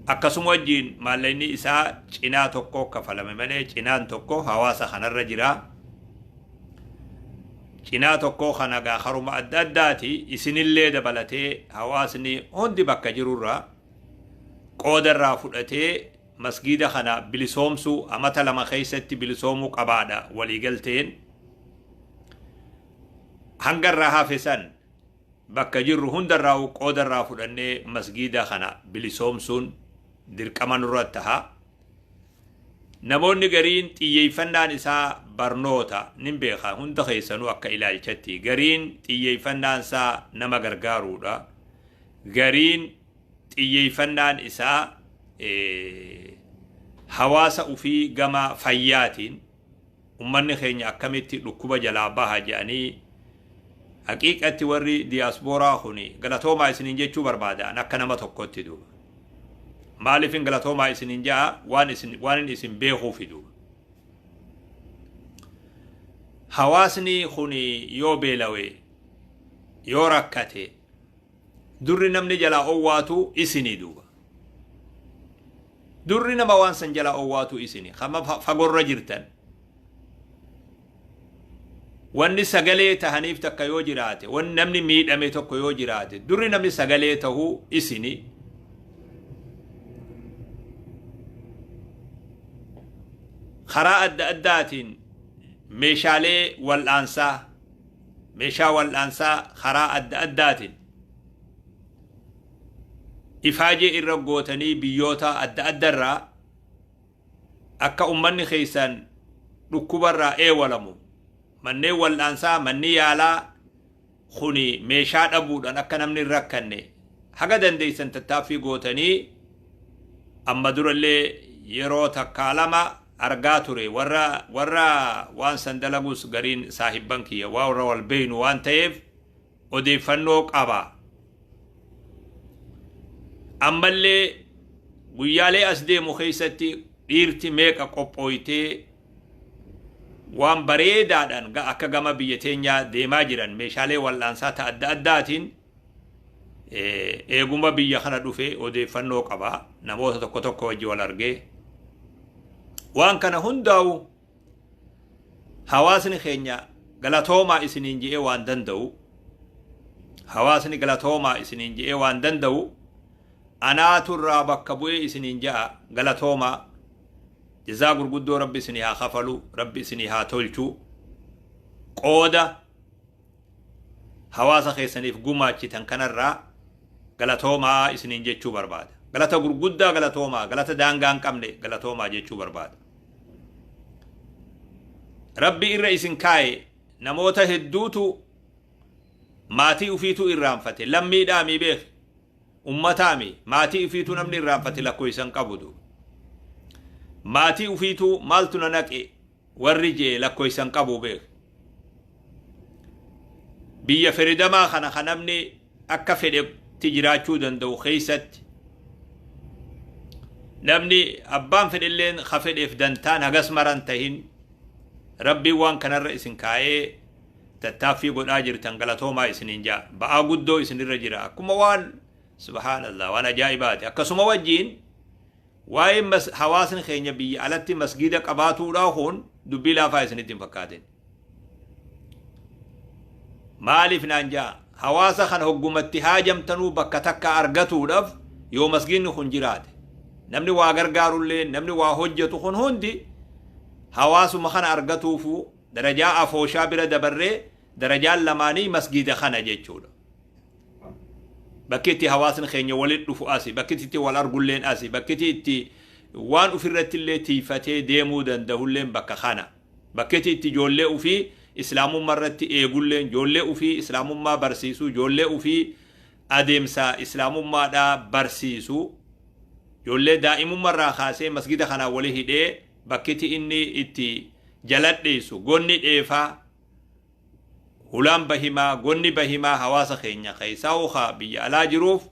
akkasuma wajjiin maallaqni isaa cinaa tokko kafalame malee cinaan tokko hawaasa kanarra jira cinaa tokko kana gaa haruma adda addaati isinillee dabalatee hawaasni hundi bakka jirurraa qoodarraa fudhatee masgiida kana bilisoomsuu amata lama keessatti bilisoomuu qabaadha waliigalteen hangarraa hafe san bakka jirru hundarraa qoodarraa fudhannee masgiida kana bilisoomsuun dirqama nurratti taha. Namoonni gariin xiyyeeffannaan isaa barnoota nin beeka hunda keessanuu akka ilaalchatti gariin xiyyeeffannaan isaa nama gargaaruudha. Gariin xiyyeeffannaan isaa hawaasa ufii gama fayyaatiin ummanni keenya akkamitti dhukkuba jalaa baha jedhanii haqiiqatti warri diiyaaspooraa kuni galatoomaa isiniin jechuu barbaadan akka nama tokkotti duuba. Maaliifin galatoomaa isiniin jaa waan isin beekuuf duuba. Hawaasni kuni yoo beelawee yoo rakkate durri namni jalaa owwaatu isinii duuba. Durri nama waan san jalaa owwaatu isinii kama fagorra jirtan. Wanni sagalee tahaniif takka yoo jiraate wanni namni miidhame tokko yoo jiraate durri namni sagalee tahuu isinii. Karaa adda addaatiin meeshaalee wal'aansaa karaa adda addaatiin ifaajee irra gootanii biyyoota adda addarraa akka ummanni keessan dhukkubarraa eewalamu manneen wal'aansaa manni yaalaa kuni meeshaa dhabuudhaan akka namni hin rakkanne haga dandeessan tattaaffii gootanii amma durallee yeroo takkaa lama argaa ture warra waan san dalagus gariin saahibban kiyya warra wal beeynu waan ta'eef odeeffannoo qaba. Ammallee guyyaalee as deemu keessatti dhiirti meeqa qophooytee waan bareedaadhaan akka gama biyya teenyaa deemaa jiran meeshaalee wal'aansaa ta adda addaatiin eeguma biyya kana dhufe odeeffannoo qaba. Namoota tokko tokko wajji wal argee waan kana hundaa'u hawaasni keenya galatoomaa isiniin je'ee waan danda'u. Hawaasni galatoomaa isiniin je'ee waan danda'u anaaturraa bakka bu'ee isiniin ja'a galatoomaa. Jazaa gurguddoo rabbi isinii haa kafalu, rabbi isinii haa tolchu. Qooda hawaasa keessaniif gumaachitan kanarraa galatoomaa isiniin jechuu barbaada. Galata gurguddaa galatoomaa, galata daangaa hin qabne galatoomaa jechuu barbaada. Rabbi irra isin kaa'e namoota hedduutu maatii ufiitu irraanfate lammiidhaami beek ummataami maatii ufiitu namni irraanfate lakkoofsan qabudu. Maatii ufiitu maaltu na naqe warri jee lakkoofsan qabu beek. Biyya feridamaa kana kanamni akka fedhetti jiraachuu danda'u keessatti namni abbaan fedhelleen ka fedheef dantaan hagas maran tahin rabbi waan kanarra isin kaa'ee tattaaffii godhaa jirtan galatoomaa isiniin jaa ba'aa guddoo isinirra jira akkuma waan subhaanallah waan ajaa'ibaati. Akkasuma wajjiin waa'ee hawaasni keenya biyya alatti masgiida qabaatuudhaa kun dubbii laafaa isinitti hin fakkaatin. Maaliif naan jaa hawaasa kana hoggumatti haajamtanuu bakka takka argatuudhaaf yoo masgiidni kun jiraate namni waa gargaarullee namni waa hojjetu kun hundi hawaasuma kana argatuufu darajaa afooshaa bira dabarree darajaan lamaanii masgiida kana jechuudha. Bakki itti hawaasni keenya walitti dhufu asi, bakki itti wal argulleen asi, bakki itti waan ofirratti illee tiifatee deemuu danda'ulleen bakka kana. Bakki itti ijoollee ufii islaamummaa irratti eegulleen, ijoollee ufii islaamummaa barsiisuu, ijoollee ufii adeemsa islaamummaadhaa barsiisuu, ijoollee daa'imummaa irraa kaasee masgiida kana walii hidhee bakki inni itti jaladheessu gonni dheefaa hulaan bahimaa gonni bahimaa hawaasa keenya keessaa uha biyya alaa jiruuf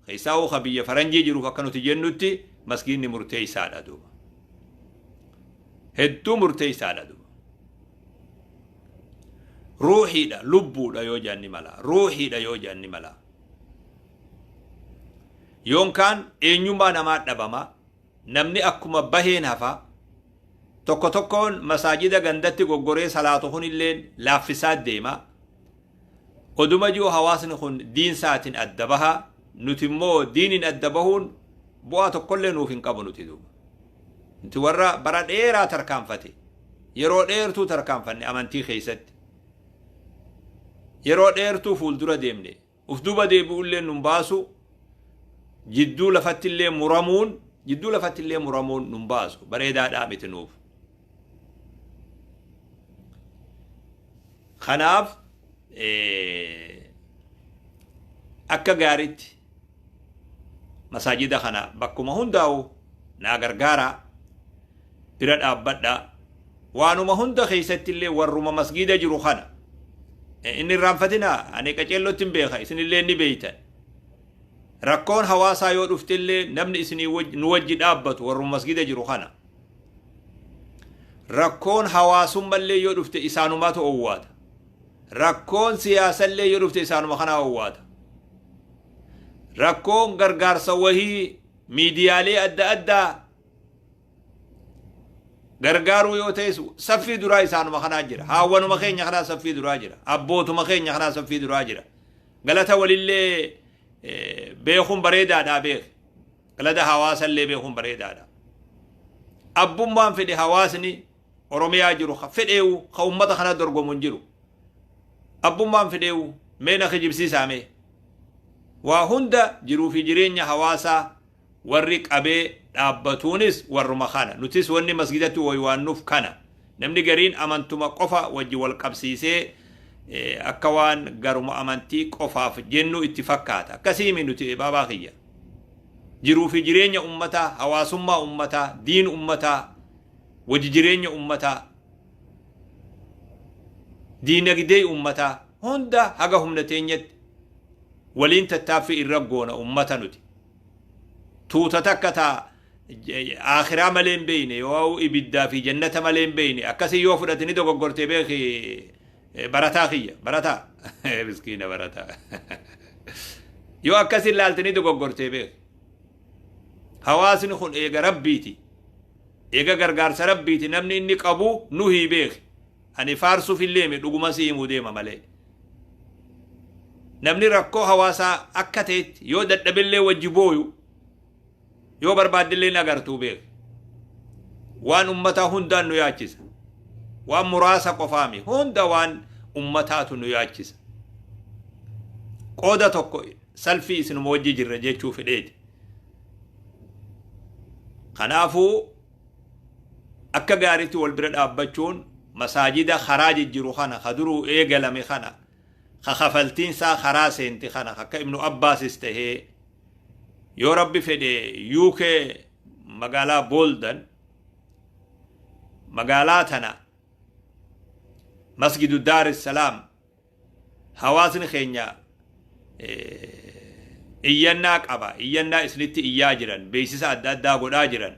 keessaa uha biyya faranjii jiruuf akka nuti jennutti masgiidni murteessaadha duuba. Hedduu murteessaadha duuba. Ruuhiidha lubbuudha yoo jaanni mala ruuhiidha yoo jaanni mala. Yoonkaan eenyummaa namaa dhabama namni akkuma baheen hafa tokko tokkoon masaajida gandatti goggoree salaatu kun illeen laaffisaa deema. Oduma jiru hawaasni kun diinsaatiin adda baha nuti immoo diiniin adda bahuun bu'aa tokkollee nuuf hin qabu nuti duuba. Nuti warra bara dheeraa tarkaanfate yeroo dheertuu tarkaanfanne amantii keessatti. yeroo dheertuu fuuldura deemne uf duba deebi'ullee nun baasu jidduu lafattillee muramuun nun baasu bareedaadhaa miti nuuf. Kanaaf akka gaariitti masaajida kana bakkuma hundaa'u naa gargaaraa bira dhaabbadhaa waanuma hunda keessattillee warruma masgida jiru kana inni irraanfatinaa ani qaceellotti hin beeka isinillee ni beeytan rakkoon hawaasaa yoo dhuftillee namni isinii nu wajji dhaabbatu warruma masgida jiru kana rakkoon hawaasummallee yoo dhufte isaanumaatu owwaata rakkoon siyaasallee yoo dhufte isaanuma kana owwaata rakkoon gargaarsa wahii miidiyaalee adda addaa gargaaruu yoo ta'es saffii duraa isaanuma kanaa jira haawwanuma keenya kanaa saffii duraa jira abbootuma keenya kanaa saffii duraa jira galata walillee beekuun bareedaadhaa beek galata hawaasallee beekuun bareedaadha abbummaan fedhe hawaasni oromiyaa jiru fedheewu ka ummata kana dorgomuun jiru abbummaan fedheewu meena kijibsiisaame waa hunda jiruu fi jireenya hawaasaa warri qabee dhaabbatuunis warruma kana nutis wanni masgidatti waywaannuuf kana namni gariin amantuma qofa wajji wal qabsiisee akka waan garuma amantii qofaaf jennu itti fakkaata akkasiimi nuti baabaa kiyya jiruu fi jireenya ummataa hawaasummaa ummataa diin ummataa wajji jireenya ummataa diinagdee ummataa hunda haga humna teenyatti waliin tattaaffii irra goona ummata nuti tuuta takka taa akhiraa malee hin beeyne yoo ibiddaa fi jannata malee hin beeyne akkasii yoo fudhatini dogoggortee beeki barataa kiyya barataa miskiina barataa yoo akkasii laaltini dogoggortee beeki hawaasni kun eega rabbiiti eega gargaarsa rabbiiti namni inni qabu nuhii beeki ani faarsuuf illeeme dhuguma si himuu deema malee namni rakkoo hawaasaa akka ta'etti yoo dadhabillee wajji booyu yoo barbaadillee agartuu beek waan ummataa hundaan nu yaachisa waan muraasa qofaami hunda waan ummataatu nu yaachisa qooda tokko salfii isinuma wajji jirra jechuu fedheeti kanaafuu akka gaariitti wal bira dhaabbachuun masaajida karaa jijjiru kana kaduruu eegalame kana kafaltiin saa karaa seenti kana akka ibnu abbaasis tahee yoo rabbi fedhe UK magaalaa Boldan magaalaa tana masjidu Dar es Salaam hawaasni keenya iyyannaa qaba iyyannaa isinitti iyyaa jiran beeksisa adda addaa godhaa jiran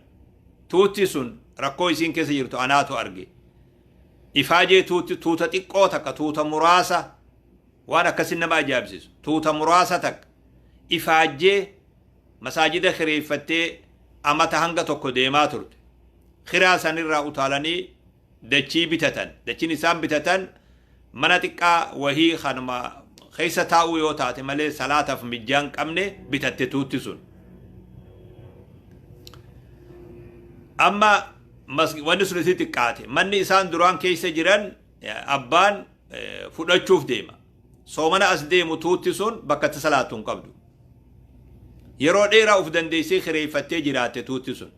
tuutti sun rakkoo isiin keessa jirtu anaatu arge ifaajee tuuta xiqqoo takka tuuta muraasa waan akkasin nama ajaa'ibsiisu tuuta muraasa takka ifaajee masaajida khireeffattee amata hanga tokko deemaa turte khiraa sanirraa utaalanii dachii bitatan dachiin isaan bitatan mana xiqqaa wahii kanuma keessa taa'uu yoo taate malee salaataaf mijjaan qabne bitatte tuutti sun amma wanni sun itti xiqqaate manni isaan duraan keessa jiran abbaan fudhachuuf deema soomana as deemu tuutti sun bakka itti salaatu hin qabdu yeroo dheeraa uf dandeessee khireeffattee jiraatte tuutti sun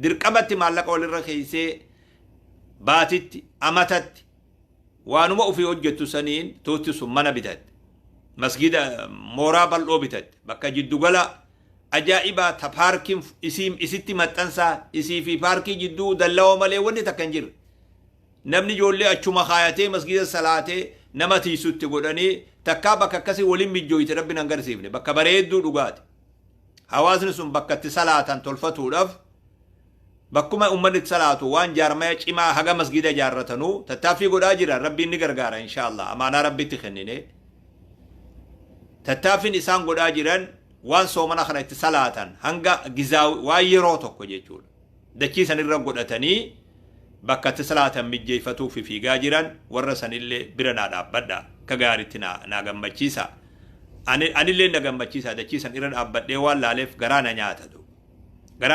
dirqamatti maallaqa walirra keessee baatitti amatatti waanuma ufii hojjettu saniin tuutti sun mana bitatte masgida mooraa bal'oo bitatte bakka jiddugala ajaa'ibaa ta paarkiin isitti maxxansaa isii fi paarkii jidduu dallawaa malee wanni takka hin jirre namni ijoollee achuma kaayatee masgida salaatee nama tiisutti godhanii takkaa bakka akkasii waliin mijjooyte rabbiin agarsiifne bakka bareedduu dhugaati hawaasni sun bakka itti salaatan tolfatuudhaaf bakkuma ummanni itti salaatu waan jaarmaya cimaa haga masgida jaarratanuu tattaaffii godhaa jira rabbiin ni gargaara inshaallah amaanaa rabbitti kennine tattaaffiin isaan godhaa jiran waan soomana kana itti salaatan hanga gizaawi waan yeroo tokko jechuudha dachii sanirra godhatanii bakka itti salaatan mijjeeffatuuf fiigaa jiran warra sanillee bira naa dhaabbadha ka gaariitti naa gammachiisa anillee na gammachiisa dachii san irra dhaabbadhee waan laaleef garaa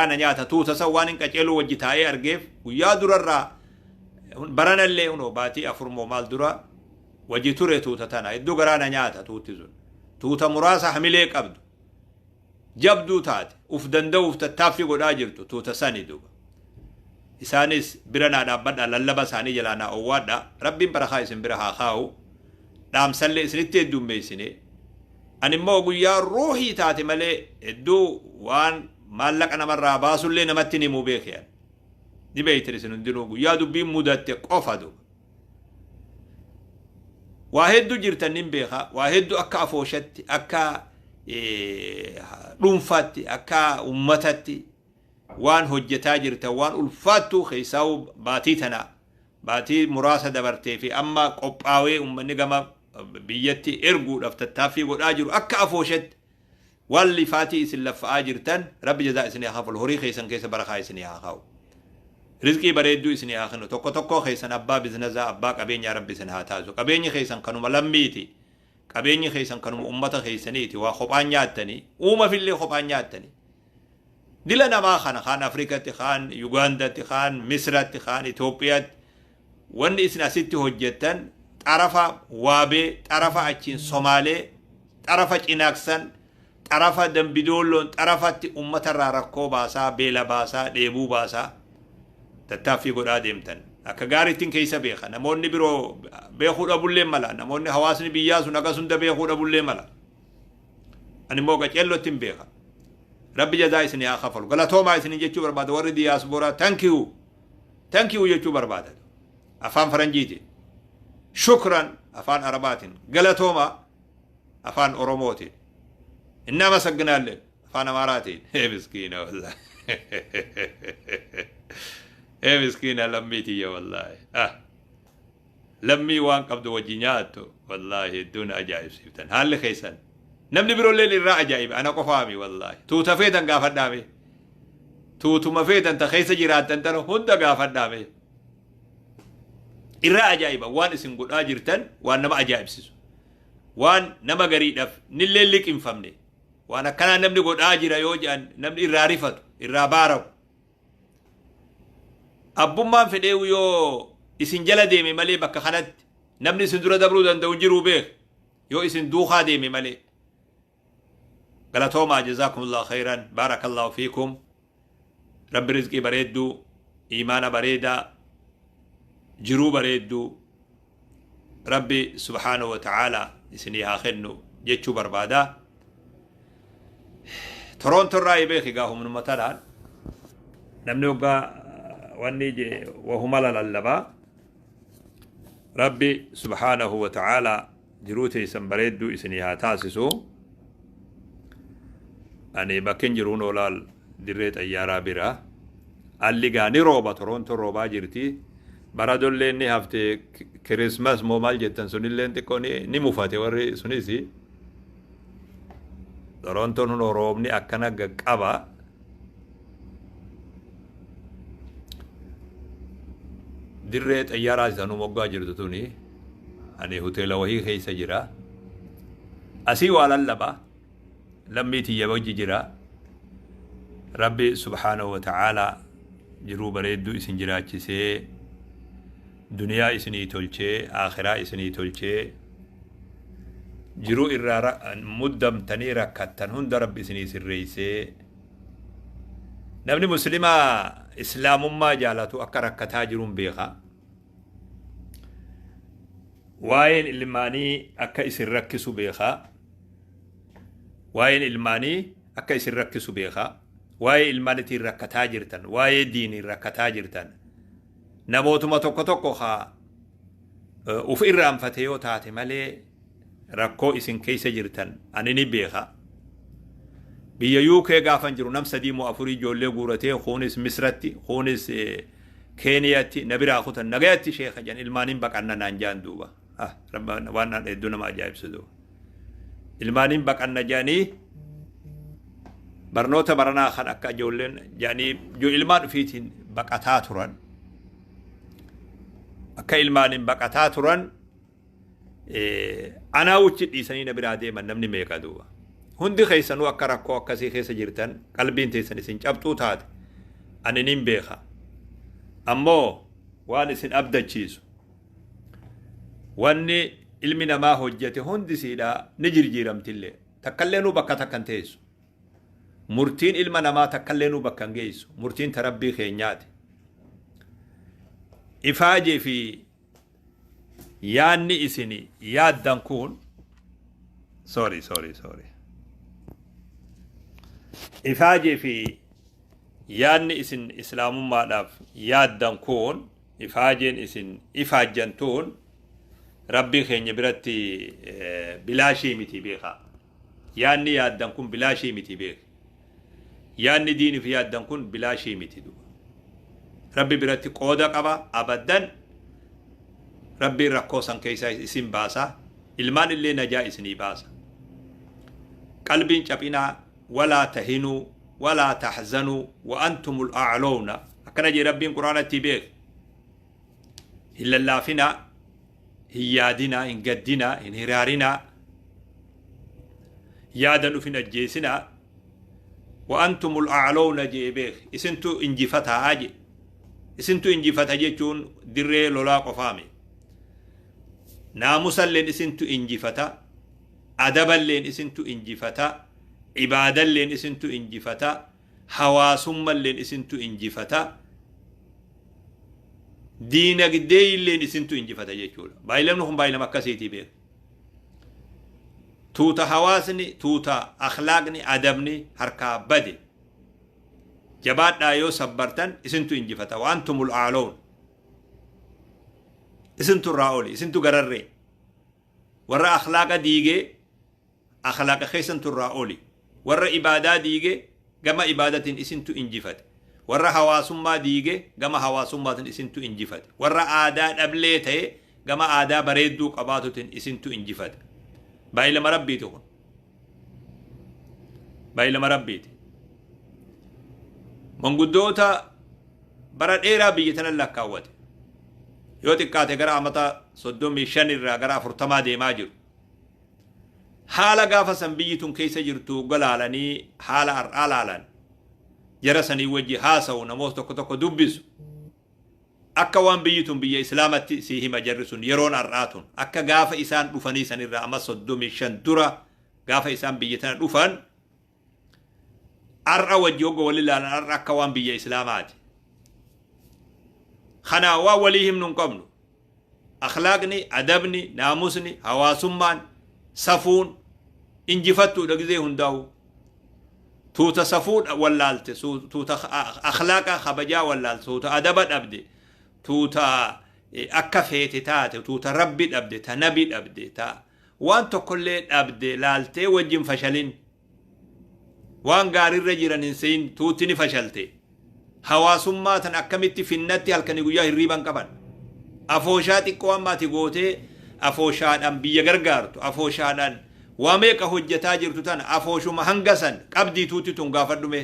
na nyaata tuuta san waan hin qaceeluu wajji taa'ee argeef guyyaa durarraa baranallee hunoo baatii afurmoo maal dura وجيتوري توتا تانا إدو قرانا نياتا توتزون توتا مراسة حمليك أبدو جبدو تات ufdanda'uuf tattaaffii godhaa jirtu tuuta sani duuba isaanis bira naa dhaabbadha lallaba isaanii jalaa naa owwaadha rabbiin barakaa isin bira haa kaa'u dhaamsallee isinitti heddummeessine ani immoo guyyaa ruuhii taate malee hedduu waan maallaqa namarraa baasullee namatti himuu beekan ni beeytan isin hundinuu guyyaa dubbiin mudatte qofa duuba waa hedduu jirtan nin beeka waa hedduu akka afooshatti akka dhuunfaatti akka ummatatti waan hojjetaa jirta waan ulfaattuu keessaa'u baatii tana baatii muraasa dabartee fi amma qophaawee ummanni gama biyyatti erguudhaaf tattaaffii godhaa jiru akka afooshatti waan lifaatii isin laffa'aa jirtan rabbi jazaa isinii haa kafalu horii keessan keessa barakaa isinii haa kaa'u rizqii bareedduu isinii haa kennu tokko tokko keessan abbaa bizinazaa abbaa qabeenyaa rabbi isin haa taasisu qabeenyi keessan kanuma lammiiti qabeenyi keessan kanuma ummata keessaniiti waa kophaan nyaattanii uuma fillee kophaan nyaattanii dila namaa kana kaan afrikatti kaan yugaandatti kaan misratti kaan itoophiyaatti wanni isin asitti hojjettan xarafa waabee xarafa achiin somaalee xarafa cinaaksan xarafa dambidoolloon xarafatti ummatarraa rakkoo baasaa beela baasaa dheebuu baasaa tattaaffii godhaa deemtan akka gaarittiin keessa beeka namoonni biroo beekuu dhabullee mala namoonni hawaasni biyyaa sun akka sunda beekuu dhabullee mala ani immoo qaceellotti hin beeka rabbi jazaa isin haa kafalu galatoomaa isin jechuu barbaada warri diyaasporaa thank you jechuu barbaada afaan faranjiiti shukran afaan arabaatiin galatoomaa afaan oromootiin innama sagginaallee afaan amaaraatiin miskiina wallahi مسكينة لميتي يا والله لمي وان قبض وجيناتو والله دون أجائب سيفتن هل خيسن نمني برو الليل الرا أجائب أنا قفامي والله تو تفيدن قافت دامي تو مفيدن تخيس جيرات تنتنو هند قافت دامي الرا أجائب وان اسم قد آجرتن وان نما أجائب سيسو وان نما قريد أف نلل لك انفمني وانا كان نمني قد آجر يوجان نمني الرا رفتو الرا بارو abbummaan fedheewu yoo isin jala deeme malee bakka kanatti namni isin dura dabruu danda'u jiruu beek yoo isin duukaa deeme malee galatoomaa jazaakumullahu khayran baarakallahu fiikum rabbi rizqii bareedduu iimaana bareedaa jiruu bareedduu rabbi subhaanahu wa ta'aalaa isinii haa kennu jechuu barbaadaa torontorraa beeki gaa humnumatadhaan namni waggaa ونيجي وهم للبا ربي سبحانه وتعالى جروتي سنبريدو إسنيها تاسسو أني بكين جرون ولال دريت أيارا برا اللي غاني روبا تورونتو روبا جرتي برادو اللي ني هفتي كريسماس مومال جتن سوني اللي انت كوني نمو فاتي وري سونيسي تورونتو نو روبني أكنا قابا dirreet ayyaaraa isaanuu moggaa jirtu tuni ani hoteela wahii keessa jira asii waa lallaba lammii tiyya wajji jira rabbi subhaanahu wa ta'aalaa jiruu bareedduu isin jiraachisee duniyaa isinii tolchee aakhiraa isinii tolchee jiruu irraa muddamtanii rakkattan hunda rabbi isinii sirreeysee namni muslimaa islaamummaa jaalatu akka rakkataa jiruun beeka waa'een ilmaanii akka isin rakkisu beeka waa'een ilmaanii akka isin rakkisu beeka waa'ee ilmaanitiin rakkataa jirtan waa'ee diiniin rakkataa jirtan namootuma tokko tokko haa uf irraanfate yoo taate malee rakkoo isin keessa jirtan ani ni beeka biyya UK gaafan jiru nam sadii moo afurii ijoollee guuratee kunis misratti kunis keeniyatti nabiraa kutan nagayatti sheekha jan ilmaaniin baqanna naan jaan duuba waan hedduu nama ajaa'ibsiisu ilmaaniin baqanna jaanii barnoota baranaa kan akka ijoolleen jaanii jo ilmaan ufiitiin baqataa turan akka ilmaaniin baqataa turan anaa wuchi dhiisanii nabiraa deeman namni meeqa duuba hundi keessanuu akka rakkoo akkasii keessa jirtan qalbiin teessan isin cabxuu taate ani nin beeka ammoo waan isin abdachiisu wanni ilmi namaa hojjete hundi siidha ni jirjiiramtillee takkallee nu bakka takkan teessu murtiin ilma namaa takkallee nu bakka hin geessu murtiin ta rabbii keenyaati ifaajee fi yaanni isini yaaddan kun sorry ifaajee fi yaanni isin islaamummaadhaaf yaaddan kun ifaajeen isin ifaajjantuun rabbii keenya biratti bilaashii miti beeka yaanni yaaddan kun bilaashii miti beeka yaanni diiniif yaaddan kun bilaashii miti rabbi biratti qooda qaba abaddan rabbiin rakkoo san keessaa isin baasa ilmaan illee najaa isinii baasa qalbiin caphinaa walaa tahinuu walaa tahzanuu wa antumul a'lawna akkana jee rabbiin quraanatti beek hin lallaafinaa hin yaadinaa hin gaddinaa hin hiraarinaa yaadan uf hin ajjeesinaa wa antumul a'lawna jee beek isintu injifataa je isintu injifata jechuun dirree lolaa qofaame naamusalleen isintu injifata adaballeen isintu injifata ibadalleen isintu injifata hawaasummalleen isintu injifata diinagdeeyilleen isintu injifata jechuudha baay'ilamni kun baay'ilama akkasiitii beek tuuta hawaasni tuuta akhlaaqni adabni harkaa bade jabaadhaa yoo sabbartan isintu injifata wa antumul a'lawn isintu raa'oli isintu gararree warra akhlaaqa diigee akhlaaqa keessantu raa'oli warra ibaadaa diige gama ibaadatiin isintu injifate warra hawaasummaa diige gama hawaasummaatiin isintu injifate warra aadaa dhablee ta'e gama aadaa bareedduu qabaatutiin isintu injifate baay'ilama rabbiiti kun baay'ilama rabbiiti manguddoota bara dheeraa biyya tana lakkaawwate yoo xiqqaate gara amata 35 irraa gara 40 deemaa jiru haala gaafa san biyyitun keessa jirtu galaalanii haala har'aalaalan jara sanii wajji haasa'u namoota tokko tokko dubbisu akka waan biyyitun biyya islaamatti si hima jarri sun yeroon har'aatun akka gaafa isaan dhufanii sanirraa ama 35 dura gaafa isaan biyya tana dhufan har'a wajji oggo wali ilaalan har'a akka waan biyya islaamaati خنا ووليهم نقبل أخلاقني أدبني ناموسني هواسمان صفون إنجفتو لجزيه هنداو توتا صفون ولالت توتا أخلاق خبجا ولالت توتا أدب أبدي توتا أكفيت تات توتا ربي أبدي تنبي أبدي تا وان تقول أبدي لالتي وجم فشلين وان قاري رجلا نسين توتني فشلتي hawaasummaatan akkamitti finnatti halkanii guyyaa hirriiban qaban afooshaa xiqqoo ammaati gootee afooshaadhaan biyya gargaartu afooshaadhaan waa meeqa hojjetaa jirtu tan afooshuma hangasan qabdiituutti tun gaafadhume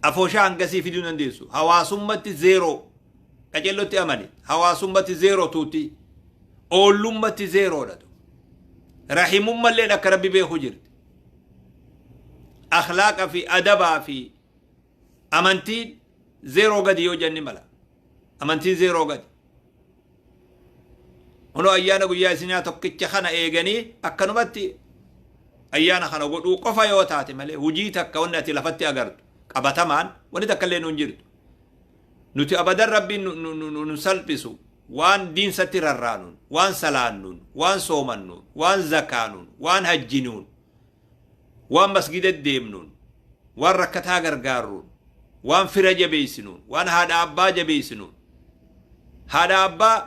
afooshaa hangasii fiduu dandeessu hawaasummatti zeeroo qacellotti amani hawaasummatti zeeroo tuutti oollummatti zeeroodha rahimummalleen akka rabbi beeku jirti akhlaaqa fi adabaa fi amantiin zeeroo gadi yoo jenni mala amantiin zeeroo gadi ono ayyaana guyyaa isinaa tokkicha kana eeganii akkanumatti ayyaana kana godhuu qofa yoo taate malee hujii takka wanni ati lafatti agartu qabatamaan wanni takka illee nuun jirtu nuti abadan rabbiin nu salphisu waan diinsatti rarraanuun waan salaannuun waan soomannuun waan zakaanuun waan hajjinuun waan masgida deemnuun waan rakkataa gargaarruun waan fira jabeessinuun waan haadha abbaa jabeessinuun haadha abbaa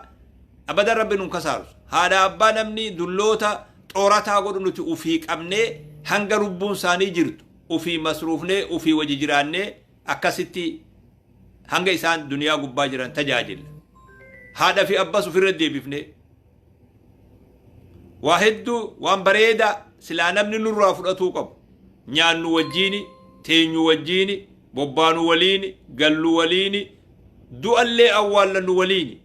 abadan rabbi nun kasaaru haadha abbaa namni dulloota xoorataa godhu nuti ufii qabnee hanga lubbuun isaanii jirtu ufii masruufnee ufii waji jiraannee akkasitti hanga isaan duniyaa gubbaa jiran tajaajilla haadha fi abbas ofirra deebifnee waa hedduu waan bareeda silaa namni nurraa fudhatuu qabu nyaannu wajjiini teenyu wajjiini bobbaanu waliini gallu waliini du'allee awwaallannu waliini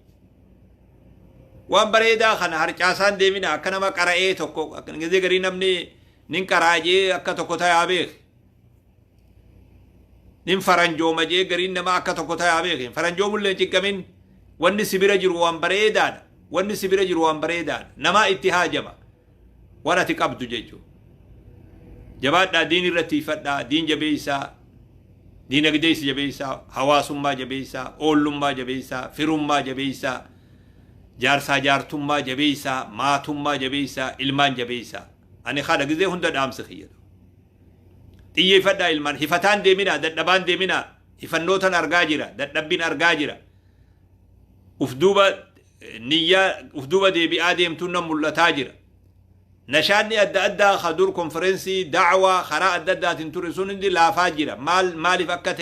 waan bareedaa kana harcaasaan deemina akka nama qara'ee tokko akka gizee garii namni nin qaraajee akka tokko tayaa beek nin faranjooma jee garii nama akka tokko tayaa beek faranjoomullee cinqamin wanni sibira jiru waan bareedaadha wanni si bira jiru waan bareedaan namaa itti haajama waan ati qabdu jechuudha. Jabaadhaa diin irratti ifadhaa, diin jabeessaa, diinagdee jabeessaa, hawaasummaa jabeessaa, oollummaa jabeessaa, firummaa jabeessaa, jaarsaa jaartummaa jabeessaa, maatummaa jabeessaa, ilmaan jabeessaa. Ani haadha gizee hunda dhaamsa khiyyadu. Xiyyeeffadhaa ilmaan, hifataan deeminaa, dadhabaan deeminaa, hifannootan argaa jira, dadhabbiin argaa jira. Ufduuba niyyaa, ufduuba deebi'aa deemtuun nan mul'ataa jira. Nashaanni adda addaa hadur konferensii da'waa karaa adda addaatiin ture sun hundi laafaa jira. Maaliif akka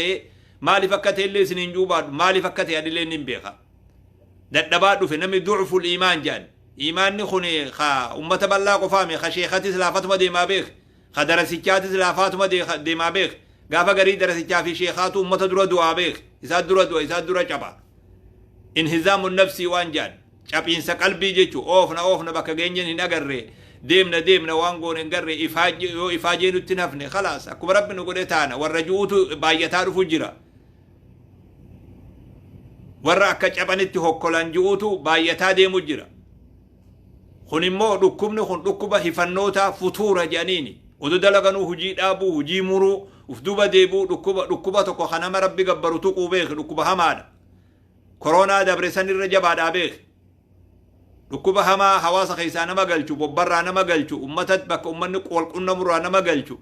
ta'e illee isiniin juubaadhu, maaliif akka ta'e adillee hin beeka. Dadhabaa dhufe namni du'uful iimaan jedhan. Iimaanni kun ummata bal'aa qofaame, ka sheekatis laafatuma deemaa beek, ka darasichaatis laafatuma deemaa beek. Gaafa garii darasichaa fi sheekaatu ummata dura du'aa beek. Isaan dura du'a, isaan dura caba. Inhizaamun nafsii waan jedhan. Cabiinsa qalbii jechuun oofna bakka geenyeen hin agarree. deemna waan goone hin garre ifaajee nutti nafne khalaas akkuma rabbi nu godhe taana warra juutu baay'ataa dhufu jira warra akka cabanitti hokkolan juutu baay'ataa deemu jira kun immoo dhukkubni kun dhukkuba hifannoota futuura jedhaniini udu dalaganuu hujii dhaabuu hujii muruu ufduba deebuu dhukkuba tokko kanama rabbi gabbaru tuquu beek dhukkuba hamaadha koronaa dabresan irra jabaadhaa beek dhukkuba hamaa hawaasa keessaa nama galchu bobbarraa nama galchu ummatat bakka ummanni qulqunnamurraa nama galchu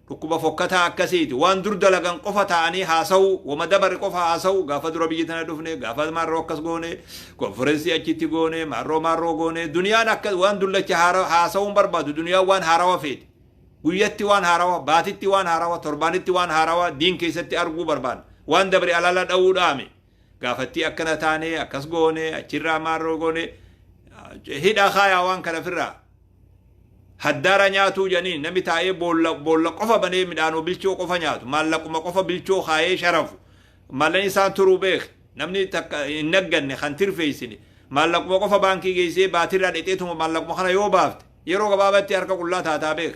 dhukkuba fokkataa akkasiiti waan dur dalagan qofa ta'anii haasa'u wama dabare qofa haasa'u gaafa dura biyyi tana dhufne gaafa marroo akkas goone konferensii achitti goone marroo goone duniyaan akkas waan dullacha haasa'uun barbaadu duniyaan waan haarawa feeti guyyatti waan haarawa baatitti waan haarawa torbaanitti waan haarawa diin keessatti arguu barbaadu waan dabare alala dha'uu dhaame gaafatti akkana taane akkas goone achirraa marroo goone hidha khaya waan kana firra haddara nyaatu janiin nami taa'ee boolla qofa banee midhaanoo bilchoo qofa nyaatu maallaquma qofa bilchoo khaayee sharafu mallan isaan turuu beek namni takka hin nagganne kan tirfeessine maallaquma qofa baankii geessee baatirraa dhexeetuma maallaquma kana yoo baafte yeroo gabaabatti harka qullaa taataa beek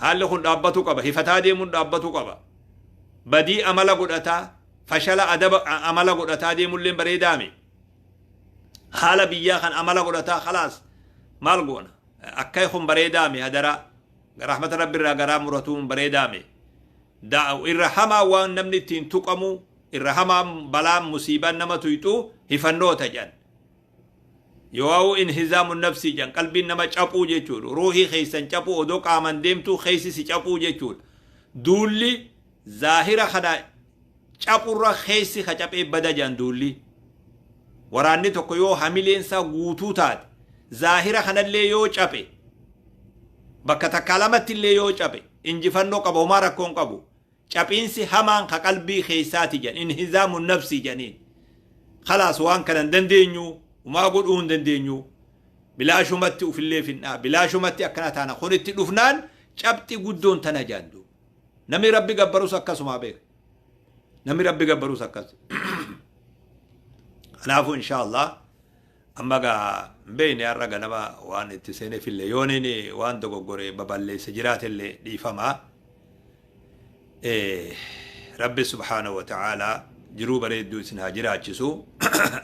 haalli kun dhaabbatu qaba hifataa deemuun dhaabbatu qaba badii amala godhataa fashala adaba amala godhataa deemulleen bareedaame حالا بيا خان عملا قلتا خلاص مال قونا أكاي خون بريدامي هدرا رحمة ربي الرقرا مرتون بريدامي دا الرحمة وان نمني تين تقمو الرحمة بلا مصيبة نما تويتو هفنو تجان يواو انهزام النفسي جان قلبي نما چاپو جيچول روحي خيسان چاپو ودوك آمن ديمتو خيسي سي چاپو جيچول دولي ظاهرة خدا چاپو را خيسي خچاپ بدا جان دولي waraanni tokko yoo hamileensa guutuu taate zaahira kanallee yoo cape bakka takka lamatti illee yoo cape injifannoo qaba homaa rakkoon qabu capiinsi hamaan ka qalbii keessaati jedhan inhizaamu nafsii jedhaniin khalaas waan kanan dandeenyu umaa godhuu hin dandeenyu bilaashumatti ufillee finnaa bilaashumatti akkana taana kun itti dhufnaan cabxi guddoon tana jaandu namni rabbi gabbarus akkasuma beek namni rabbi gabbarus akkas نافو إن شاء الله أما بين الرجال نما وان التسنة في الليونين وان دقو قري ببالي سجرات اللي ديفما رب سبحانه وتعالى جروب ريدو سنها جرات جسو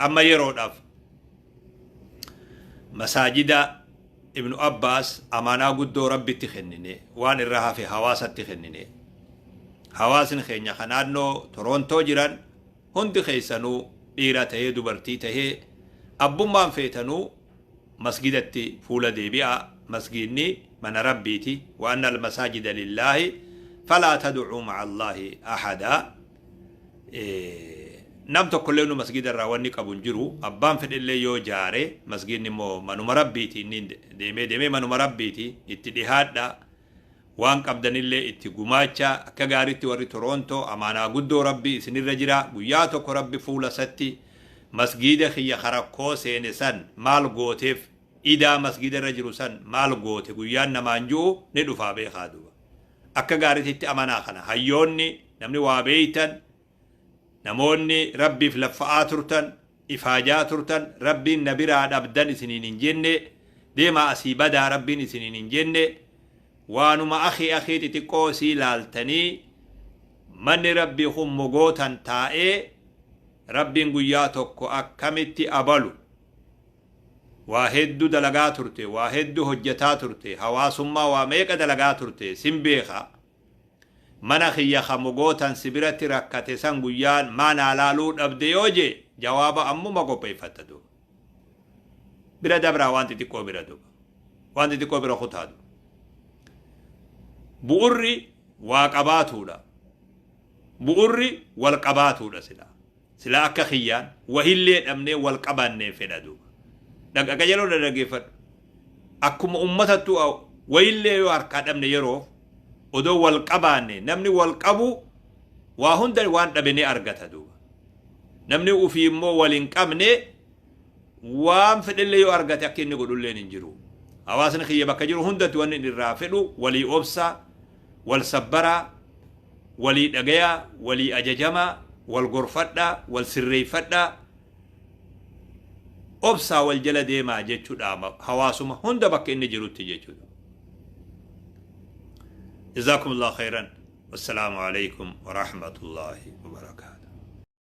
أما يرون أف مساجد ابن عباس أمانا قدو ربي تخنيني وان الرها في حواس تخنيني حواس خينيا خنادنو تورونتو جيران هند خيسانو dhiira tahee dubartii tahee abbummaan feetanuu masgidatti fuula deebi'a masgidni mana rabbiiti wa anna almasaajida lillaahi falaa tad'uu ma'a allaahi ahadaa nam tokkollee nu masgida irraa wanni qabu hin jiru abbaan fedhellee yoo jaare masgidni immoo manuma rabbiiti inni deemee manuma rabbiiti itti dhihaadha waan qabdanillee itti gumaacha akka gaariitti warri Toronto amaanaa guddoo rabbi isinirra jira guyyaa tokko rabbi fuula satti masgida khiyya kharakkoo seene san maal gooteef idaa masgida irra jiru san maal goote guyyaan namaan ji'u ni dhufaa beekaa duba akka gaariitti amanaa kana hayyoonni namni waa beeytan namoonni rabbiif laffa'aa turtan ifaajaa turtan rabbiin nabiraa dhabdan isiniin hin jenne deemaa asii badaa rabbiin isiniin hin jenne وانما أخي تتقوسي لالتني من ربي خم موغوتان تائي ربين قياتك أكمتي أبلو واحد دلغاتورتي واحد هجتاتورتي حواسما وميك دلغاتورتي سنبيخا منخي يخمغوتان سبرتي ركتي سنغيان ما نالالو أبديوجي جواب أمو مغو بيفتدو بلا دبرا وانتي تكو بلا دوبا وانتي تكو بلا خطادو بؤري واقباتو لا بؤري والقباتو لا سلا أكا خيان وهي أمني والقبان فندو دقا جلو دقيفت أكم أمتتو أو ويلي يواركاد أمني يروف ودو والقبان نمني والقبو وهند وان دبني أرغتدو نمني وفي مو والانقبني وام فدل يو أرغت أكيني قدو لين انجرو أواسن خيّا بكجرو هندت وان الرافلو ولي أبسا والسبرا ولي دقيا ولي أججما والغرفتا والسريفتا أبسا والجلد ما جيتشو داما حواسما هند بك إني جروتي جيتشو. جزاكم الله خيرا والسلام عليكم ورحمة الله وبركاته.